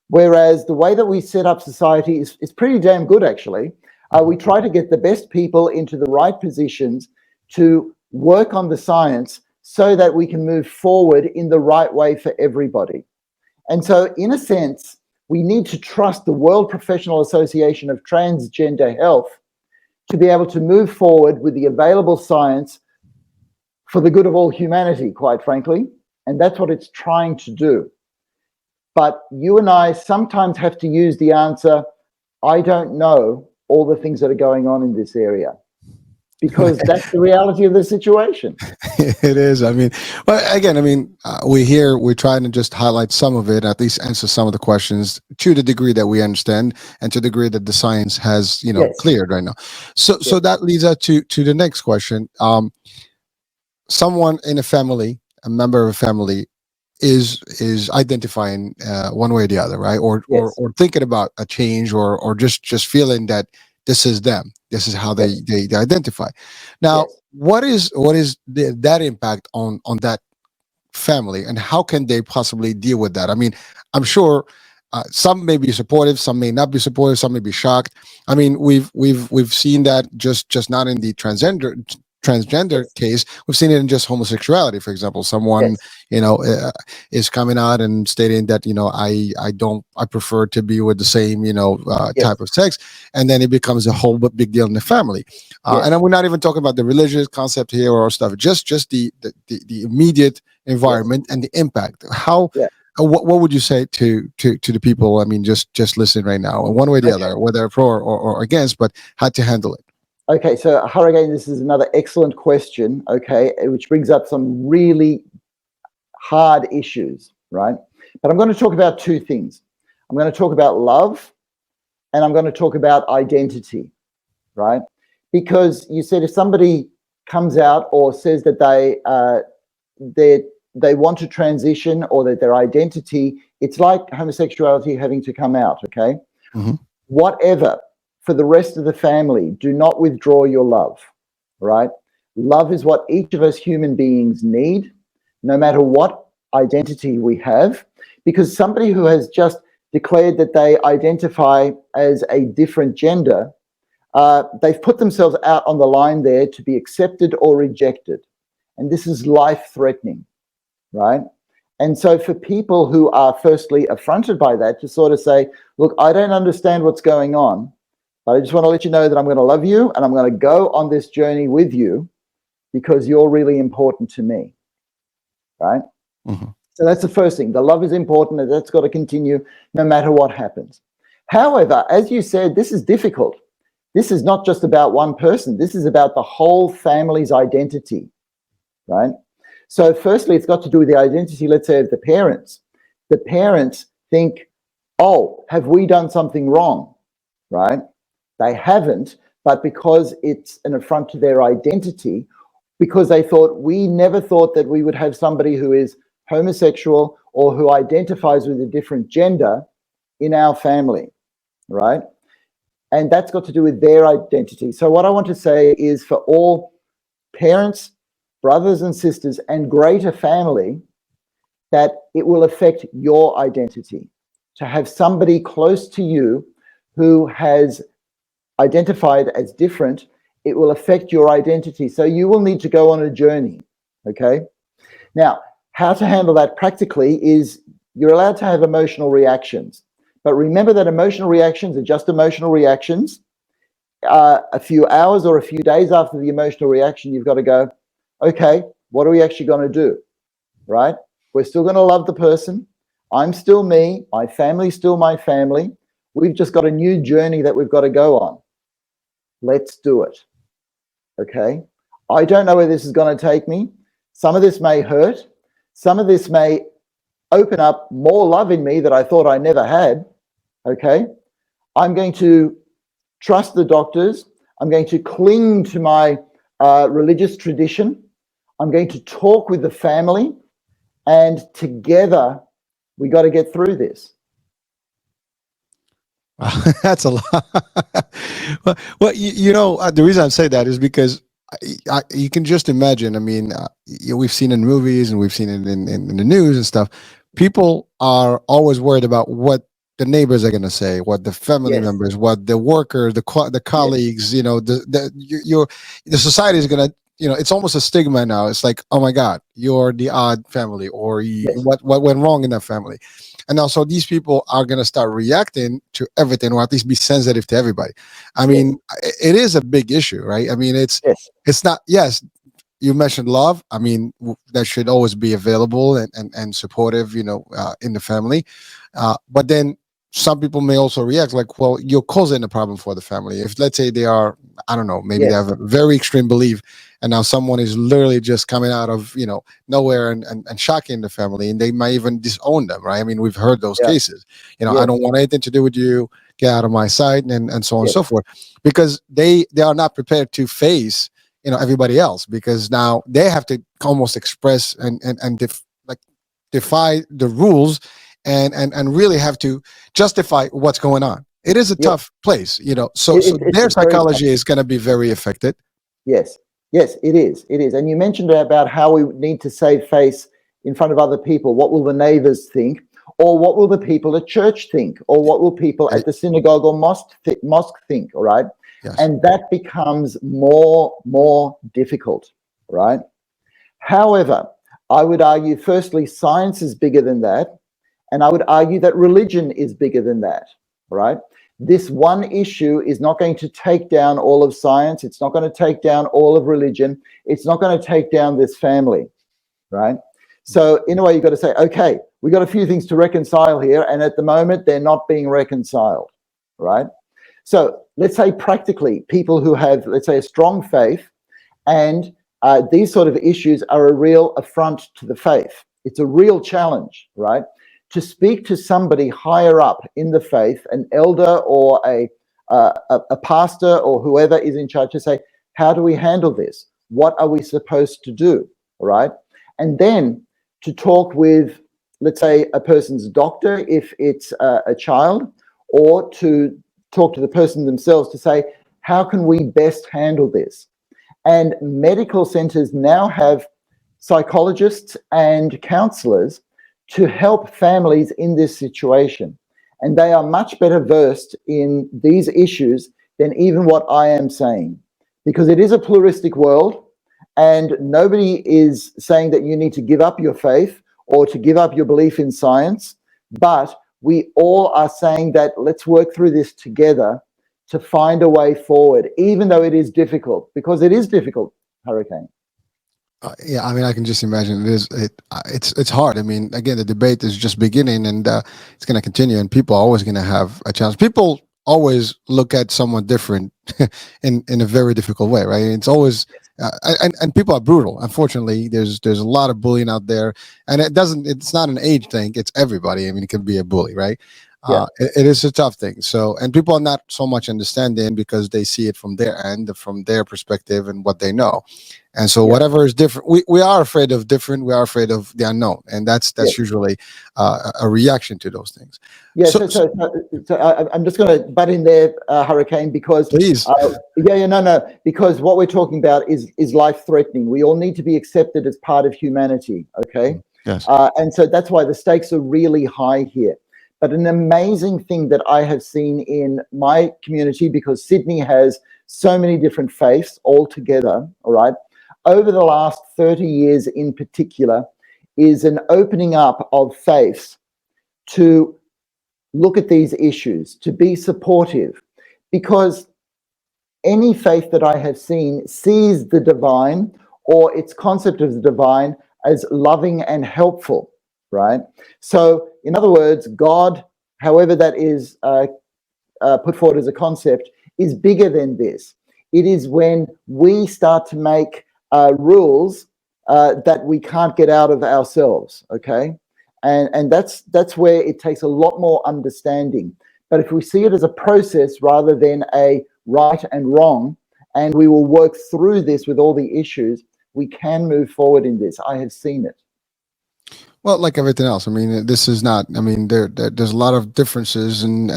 Whereas the way that we set up society is pretty damn good, actually. We try to get the best people into the right positions to work on the science so that we can move forward in the right way for everybody. And so, in a sense, we need to trust the World Professional Association of Transgender Health to be able to move forward with the available science for the good of all humanity, quite frankly. And that's what it's trying to do. But you and I sometimes have to use the answer, I don't know all the things that are going on in this area, because that's the reality of the situation. It is. I mean, well, again, I mean, we're trying to just highlight some of it, at least answer some of the questions to the degree that we understand and to the degree that the science has, Yes. cleared right now. So that leads us to the next question. Someone in a family, a member of a family, is identifying one way or the other, right? Or thinking about a change, or just feeling that this is them. This is how they identify. Now, what is that impact on that family, and how can they possibly deal with that? I mean, I'm sure some may be supportive, some may not be supportive, some may be shocked. I mean, we've seen that just not in the transgender case. We've seen it in just homosexuality, for example. Someone is coming out and stating that I prefer to be with the same type of sex, and then it becomes a whole big deal in the family. And then we're not even talking about the religious concept here or stuff. Just the immediate environment and the impact. How what would you say to the people? I mean, just listen right now, one way or the other, whether for or against, but how to handle it. Okay, so Hurricane, this is another excellent question, okay, which brings up some really hard issues, right? But I'm going to talk about two things. I'm going to talk about love, and I'm going to talk about identity, right? Because you said if somebody comes out or says that they want to transition, or that their identity, it's like homosexuality having to come out, okay? Mm-hmm. Whatever. For the rest of the family, do not withdraw your love, right? Love is what each of us human beings need, no matter what identity we have, because somebody who has just declared that they identify as a different gender, they've put themselves out on the line there to be accepted or rejected. And this is life-threatening, right? And so for people who are firstly affronted by that, to sort of say, look, I don't understand what's going on, but I just want to let you know that I'm going to love you, and I'm going to go on this journey with you because you're really important to me, right? Mm-hmm. So that's the first thing. The love is important, and that's got to continue no matter what happens. However, as you said, this is difficult. This is not just about one person. This is about the whole family's identity, right? So firstly, it's got to do with the identity, let's say, of the parents. The parents think, oh, have we done something wrong, right? They haven't, but because it's an affront to their identity, because they thought, we never thought that we would have somebody who is homosexual or who identifies with a different gender in our family, right? And that's got to do with their identity. So what I want to say is, for all parents, brothers and sisters, and greater family, that it will affect your identity. To have somebody close to you who has identified as different, it will affect your identity. So you will need to go on a journey, okay? Now, how to handle that practically is, you're allowed to have emotional reactions. But remember that emotional reactions are just emotional reactions. A few hours or a few days after the emotional reaction, you've got to go, okay, what are we actually going to do, right? We're still going to love the person. I'm still me. My family's still my family. We've just got a new journey that we've got to go on. Let's do it, okay? I don't know where this is going to take me. Some of this may hurt. Some of this may open up more love in me that I thought I never had, okay? I'm going to trust the doctors. I'm going to cling to my religious tradition. I'm going to talk with the family, and together we got to get through this. That's a lot. Well, the reason I say that is because you can just imagine. I mean, we've seen in movies and we've seen it in the news and stuff. People are always worried about what the neighbors are going to say, what the family members, what the workers, the colleagues, the society is going to it's almost a stigma now. It's like, oh my God, you're the odd family, or Yes. what went wrong in that family. And also these people are going to start reacting to everything, or at least be sensitive to everybody. I Yes. mean, it is a big issue, right? I mean, Yes. it's not, yes, you mentioned love. I mean, that should always be available and supportive, in the family. But then some people may also react like, well, you're causing a problem for the family. If, let's say, they are, I don't know, maybe they Yes. have a very extreme belief, and now someone is literally just coming out of, nowhere and shocking the family, and they might even disown them, right? I mean, we've heard those Yeah. cases. I Yes. don't want anything to do with you. Get out of my sight, and so on and Yes. so forth, because they are not prepared to face everybody else, because now they have to almost express like defy the rules, and really have to justify what's going on. It is a Yes. tough place, so It's their a very tough. psychology is going to be very affected. Yes, yes, it is. It is. And you mentioned about how we need to save face in front of other people. What will the neighbors think? Or what will the people at church think? Or what will people at the synagogue or mosque think? All right. Yes. And that becomes more difficult, right? However, I would argue, firstly, science is bigger than that. And I would argue that religion is bigger than that, right? This one issue is not going to take down all of science. It's not going to take down all of religion. It's not going to take down this family, right? So in a way, you've got to say, okay, we got a few things to reconcile here. And at the moment, they're not being reconciled, right? So let's say practically, people who have, let's say, a strong faith, and these sort of issues are a real affront to the faith. It's a real challenge, right? To speak to somebody higher up in the faith, an elder or a pastor or whoever is in charge, to say, how do we handle this? What are we supposed to do? All right. And then to talk with, let's say, a person's doctor, if it's a child, or to talk to the person themselves to say, how can we best handle this? And medical centers now have psychologists and counselors to help families in this situation. And they are much better versed in these issues than even what I am saying, because it is a pluralistic world, and nobody is saying that you need to give up your faith or to give up your belief in science, but we all are saying that let's work through this together to find a way forward, even though it is difficult, because it is difficult, Hurricane. Yeah, I mean, I can just imagine it's hard. I mean, again, the debate is just beginning, and it's going to continue, and people are always going to have a challenge. People always look at someone different in a very difficult way, right? It's always and people are brutal. Unfortunately, there's a lot of bullying out there, and it's not an age thing. It's everybody. I mean, it can be a bully, right? Yeah. It is a tough thing. So, and people are not so much understanding because they see it from their end, from their perspective and what they know. And so whatever is different, we are afraid of different. We are afraid of the unknown. And that's usually a reaction to those things. Yeah, so I'm just going to butt in there, Hurricane, because please. No, because what we're talking about is life-threatening. We all need to be accepted as part of humanity, okay? Yes. And so that's why the stakes are really high here. But an amazing thing that I have seen in my community, because Sydney has so many different faiths all together, all right, over the last 30 years in particular, is an opening up of faiths to look at these issues, to be supportive, because any faith that I have seen sees the divine or its concept of the divine as loving and helpful, right? So, in other words, God, however that is put forward as a concept, is bigger than this. It is when we start to make rules that we can't get out of ourselves, okay? And that's where it takes a lot more understanding. But if we see it as a process rather than a right and wrong, and we will work through this with all the issues, we can move forward in this. I have seen it. Well, like everything else, I mean, this is not. I mean, there's a lot of differences and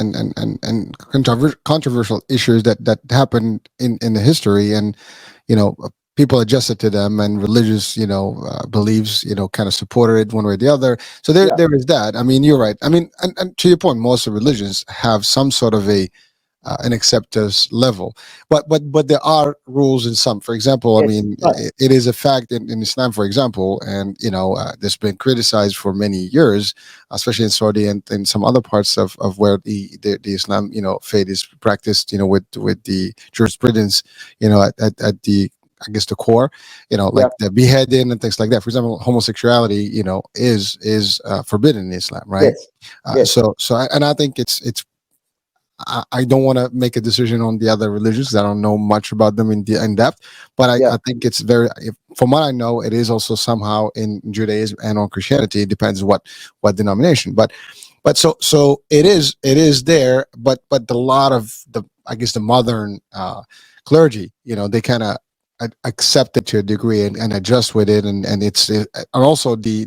controversial issues that happened in the history, and people adjusted to them, and religious beliefs kind of supported it one way or the other. So there is that. I mean, you're right. I mean, and to your point, most of religions have some sort of a an acceptance level. But there are rules in some. For example, I Yes, mean, right. it is a fact in Islam, for example, and this has been criticized for many years, especially in Saudi and some other parts of where the Islam faith is practiced. With the jurisprudence, at the, I guess, the core, like Yeah. the beheading and things like that. For example, homosexuality, is forbidden in Islam, right? Yes. Yes. And I think I don't want to make a decision on the other religions because I don't know much about them in depth. But Yeah. I think it's from what I know, it is also somehow in Judaism and on Christianity. It depends what denomination. But so it is there. But a lot of the, I guess, the modern clergy, they kind of accept it to a degree and adjust with it, and and also the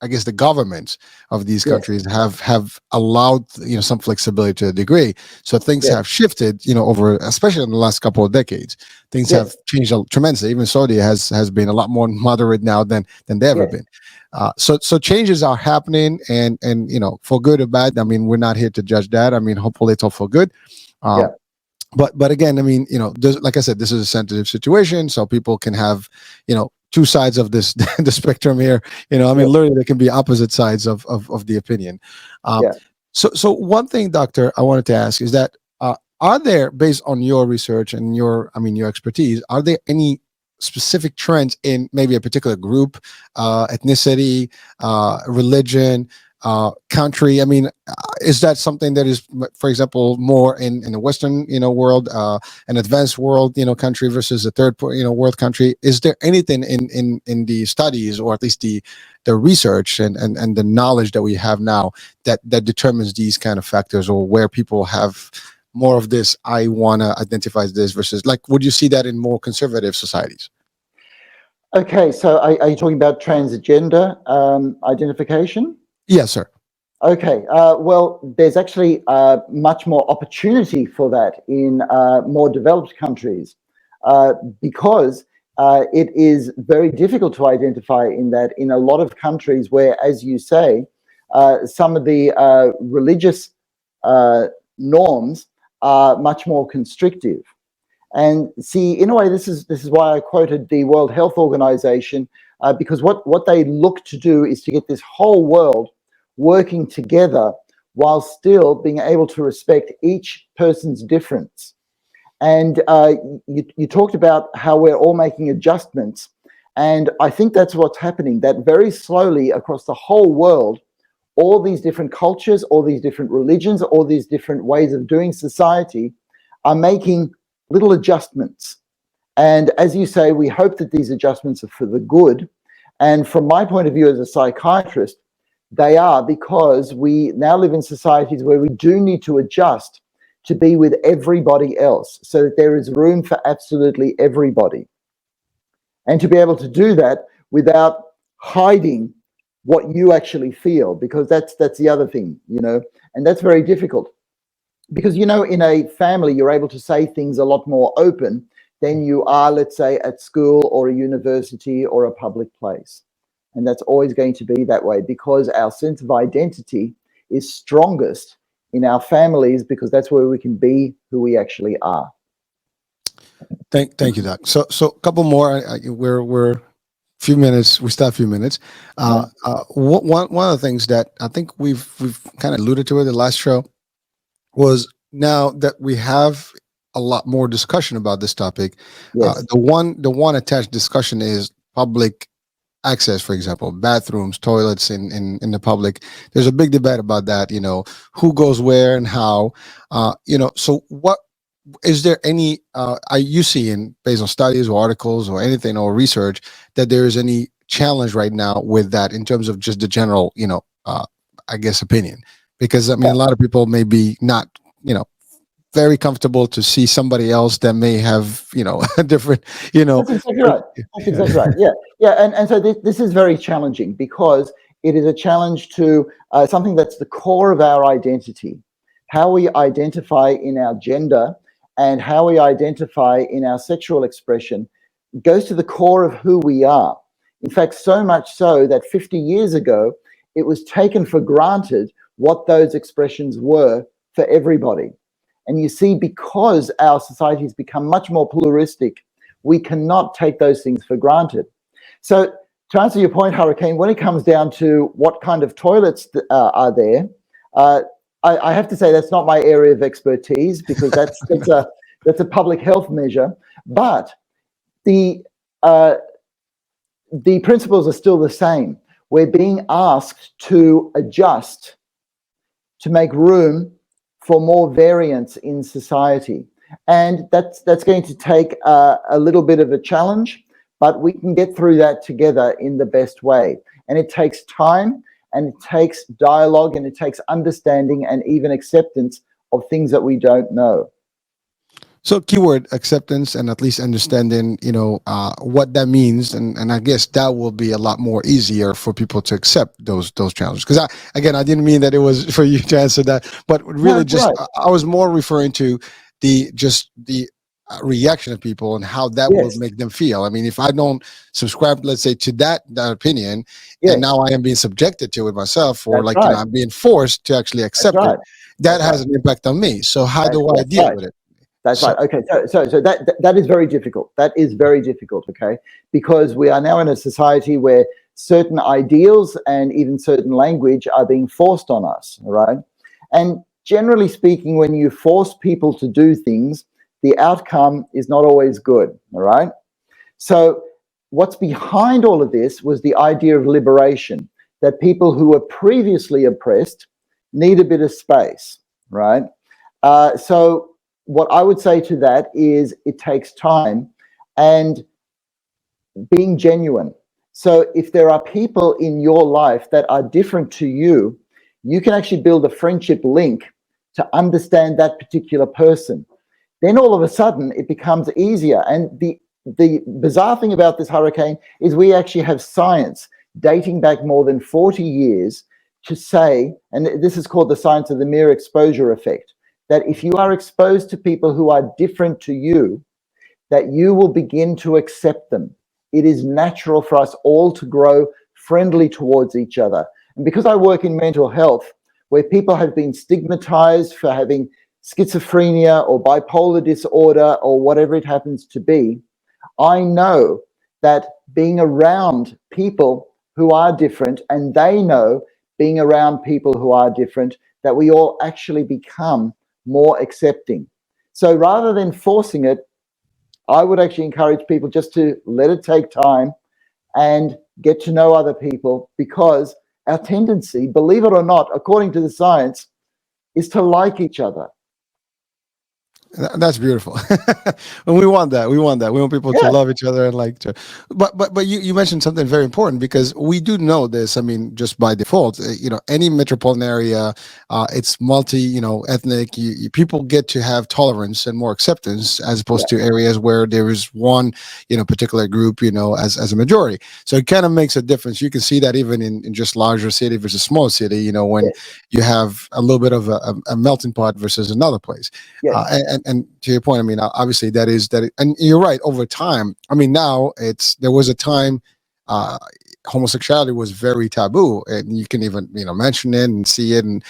I guess the governments of these Yes. countries have allowed some flexibility to a degree. So things Yes. have shifted, over, especially in the last couple of decades. Things have Yes. changed tremendously. Even Saudi has been a lot more moderate now than they ever Yes. been. So changes are happening, and for good or bad. I mean, we're not here to judge that. I mean, hopefully it's all for good. Yeah. But again, I mean, like I said, this is a sensitive situation, so people can have two sides of this the spectrum here. I mean, Yes. literally there can be opposite sides of the opinion. um, Yeah. so one thing, doctor, I wanted to ask is that, are there, based on your research and your expertise, are there any specific trends in maybe a particular group, ethnicity, religion, country? I mean, is that something that is, for example, more in the Western, world, an advanced world, country versus a third, world country? Is there anything in the studies, or at least the research and the knowledge that we have now, that determines these kind of factors, or where people have more of this, I want to identify as this, versus, like, would you see that in more conservative societies? Okay. So are you talking about transgender identification? Yes, sir. Okay. Well, there's actually much more opportunity for that in more developed countries, because it is very difficult to identify in that in a lot of countries where, as you say, some of the religious norms are much more constrictive. And see, in a way, this is why I quoted the World Health Organization, because what they look to do is to get this whole world working together while still being able to respect each person's difference. And you talked about how we're all making adjustments, and I think that's what's happening. That very slowly across the whole world, all these different cultures, all these different religions, all these different ways of doing society are making little adjustments. And as you say, we hope that these adjustments are for the good. And from my point of view as a psychiatrist, they are, because we now live in societies where we do need to adjust to be with everybody else, so that there is room for absolutely everybody. And to be able to do that without hiding what you actually feel, because that's the other thing, and that's very difficult. Because, in a family, you're able to say things a lot more open than you are, let's say, at school or a university or a public place. And that's always going to be that way, because our sense of identity is strongest in our families, because that's where we can be who we actually are. Thank you, Doc. So a couple more. We're few minutes. We still have a few minutes. One of the things that I think we've kind of alluded to in the last show was, now that we have a lot more discussion about this topic, Yes. the one attached discussion is public access. For example, bathrooms, toilets in the public. There's a big debate about that. Who goes where and how. So what is there any? Are you seeing, based on studies or articles or anything or research, that there is any challenge right now with that in terms of just the general, I guess, opinion? Because I mean, a lot of people may be not, very comfortable to see somebody else that may have, a different, That's exactly right. That's exactly right. Yeah. Yeah. And so this is very challenging, because it is a challenge to something that's the core of our identity. How we identify in our gender and how we identify in our sexual expression goes to the core of who we are. In fact, so much so that 50 years ago, it was taken for granted what those expressions were for everybody. And you see, because our society has become much more pluralistic, we cannot take those things for granted. So to answer your point, Hurricane, when it comes down to what kind of toilets are there, I have to say that's not my area of expertise, because that's a public health measure. But the principles are still the same. We're being asked to adjust to make room for more variance in society. And that's going to take a little bit of a challenge, but we can get through that together in the best way. And it takes time, and it takes dialogue, and it takes understanding and even acceptance of things that we don't know. So keyword acceptance and at least understanding, what that means. And I guess that will be a lot more easier for people to accept those challenges. Because I didn't mean that it was for you to answer that, but really I was more referring to the reaction of people and how that will make them feel. I mean, if I don't subscribe, let's say, to that opinion, and now I am being subjected to it myself, or I'm being forced to actually accept it, that has an impact on me. So how do I deal with it? That's right. Okay. So that is very difficult. That is very difficult. Okay. Because we are now in a society where certain ideals and even certain language are being forced on us. All right. And generally speaking, when you force people to do things, the outcome is not always good. All right. So what's behind all of this was the idea of liberation, that people who were previously oppressed need a bit of space. Right. So what I would say to that is it takes time and being genuine. So if there are people in your life that are different to you, you can actually build a friendship link to understand that particular person. Then all of a sudden it becomes easier. And the bizarre thing about this, Hurricane, is we actually have science dating back more than 40 years to say, and this is called the science of the mere exposure effect, that if you are exposed to people who are different to you, that you will begin to accept them. It is natural for us all to grow friendly towards each other. And because I work in mental health, where people have been stigmatized for having schizophrenia or bipolar disorder or whatever it happens to be, I know that being around people who are different, and they know being around people who are different, that we all actually become more accepting. So rather than forcing it, I would actually encourage people just to let it take time and get to know other people, because our tendency, believe it or not, according to the science, is to like each other. That's beautiful. And we want that. We want people to love each other and like to. But you mentioned something very important, because we do know this. I mean, just by default, any metropolitan area, it's multi, ethnic. People get to have tolerance and more acceptance, as opposed to areas where there is one, particular group, as a majority. So it kind of makes a difference. You can see that even in just larger city versus small city. When you have a little bit of a melting pot versus another place. And to your point, I mean, obviously that is, and you're right. Over time, I mean, now there was a time, homosexuality was very taboo, and you can even mention it and see it, and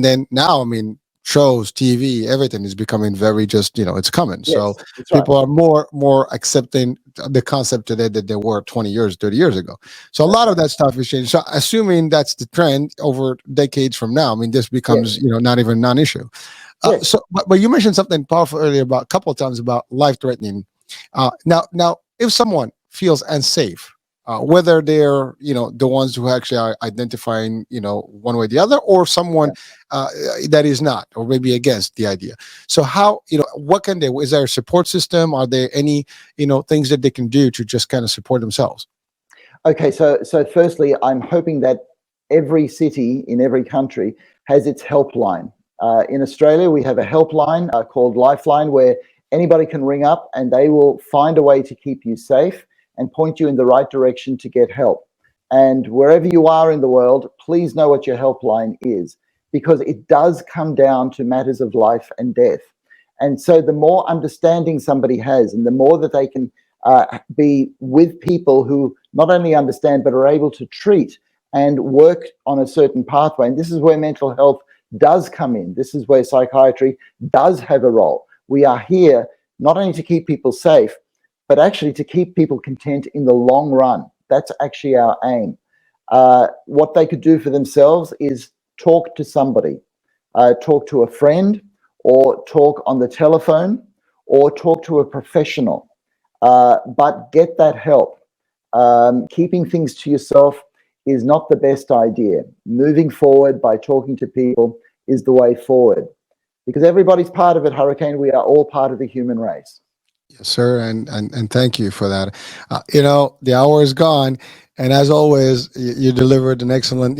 then now, I mean, shows, TV, everything is becoming very just it's coming. So people are more accepting the concept today that they were 20 years, 30 years ago. So a lot of that stuff is changing. So assuming that's the trend over decades from now, I mean, this becomes not even non-issue. So, but you mentioned something powerful earlier about a couple of times about life-threatening. Now, if someone feels unsafe, whether they're the ones who actually are identifying one way or the other, or someone that is not, or maybe against the idea. So how what can they? Is there a support system? Are there any things that they can do to just kind of support themselves? Okay, so firstly, I'm hoping that every city in every country has its helpline. In Australia, we have a helpline called Lifeline, where anybody can ring up and they will find a way to keep you safe and point you in the right direction to get help. And wherever you are in the world, please know what your helpline is, because it does come down to matters of life and death. And so the more understanding somebody has, and the more that they can be with people who not only understand but are able to treat and work on a certain pathway. And this is where mental health does come in. This is where psychiatry does have a role. We are here not only to keep people safe, but actually to keep people content in the long run. That's actually our aim. What they could do for themselves is talk to somebody, talk to a friend, or talk on the telephone, or talk to a professional. But get that help. Keeping things to yourself is not the best idea. Moving forward by talking to people is the way forward. Because everybody's part of it, Hurricane. We are all part of the human race. Yes, sir, and thank you for that. The hour is gone, and as always, you delivered an excellent,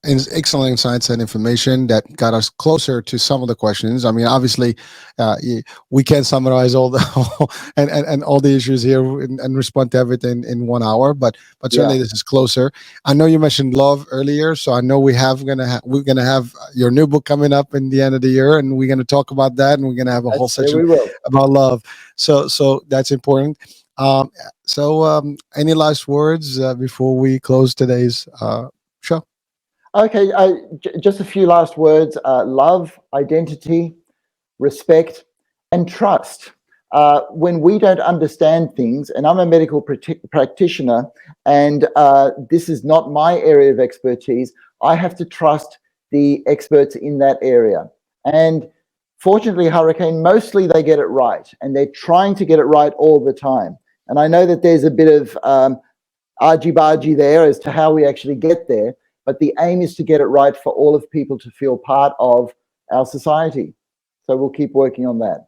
excellent insights and information that got us closer to some of the questions. I mean, obviously, we can't summarize all the and all the issues here and respond to everything in 1 hour, but certainly this is closer. I know you mentioned love earlier, so I know we're gonna have your new book coming up in the end of the year, and we're gonna talk about that, and we're gonna have a whole section about love. So that's important. Any last words before we close today's show? Okay, just a few last words. Love, identity, respect, and trust. When we don't understand things, and I'm a medical practitioner, and this is not my area of expertise, I have to trust the experts in that area. And fortunately, Hurricane, mostly they get it right, and they're trying to get it right all the time. And I know that there's a bit of argy-bargy there as to how we actually get there, but the aim is to get it right for all of people to feel part of our society. So we'll keep working on that.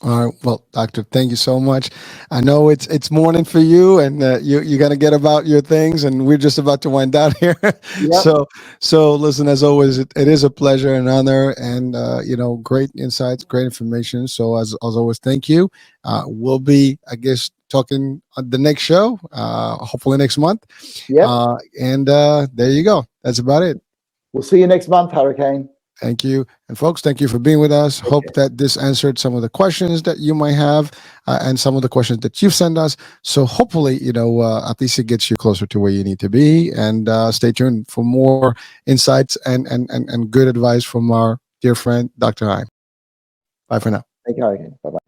All right. Well, Doctor, thank you so much. I know it's morning for you, and you got to get about your things, and we're just about to wind down here. Yep. So listen, as always, it is a pleasure and honor, and great insights, great information. So as always, thank you. We'll be, I guess, talking on the next show, hopefully next month. Yeah. And there you go. That's about it. We'll see you next month, Hurricane. Thank you. And folks, thank you for being with us. Okay. Hope that this answered some of the questions that you might have and some of the questions that you've sent us. So hopefully, at least it gets you closer to where you need to be. And stay tuned for more insights and good advice from our dear friend, Dr. Heim. Bye for now. Thank you, Hurricane. Bye-bye.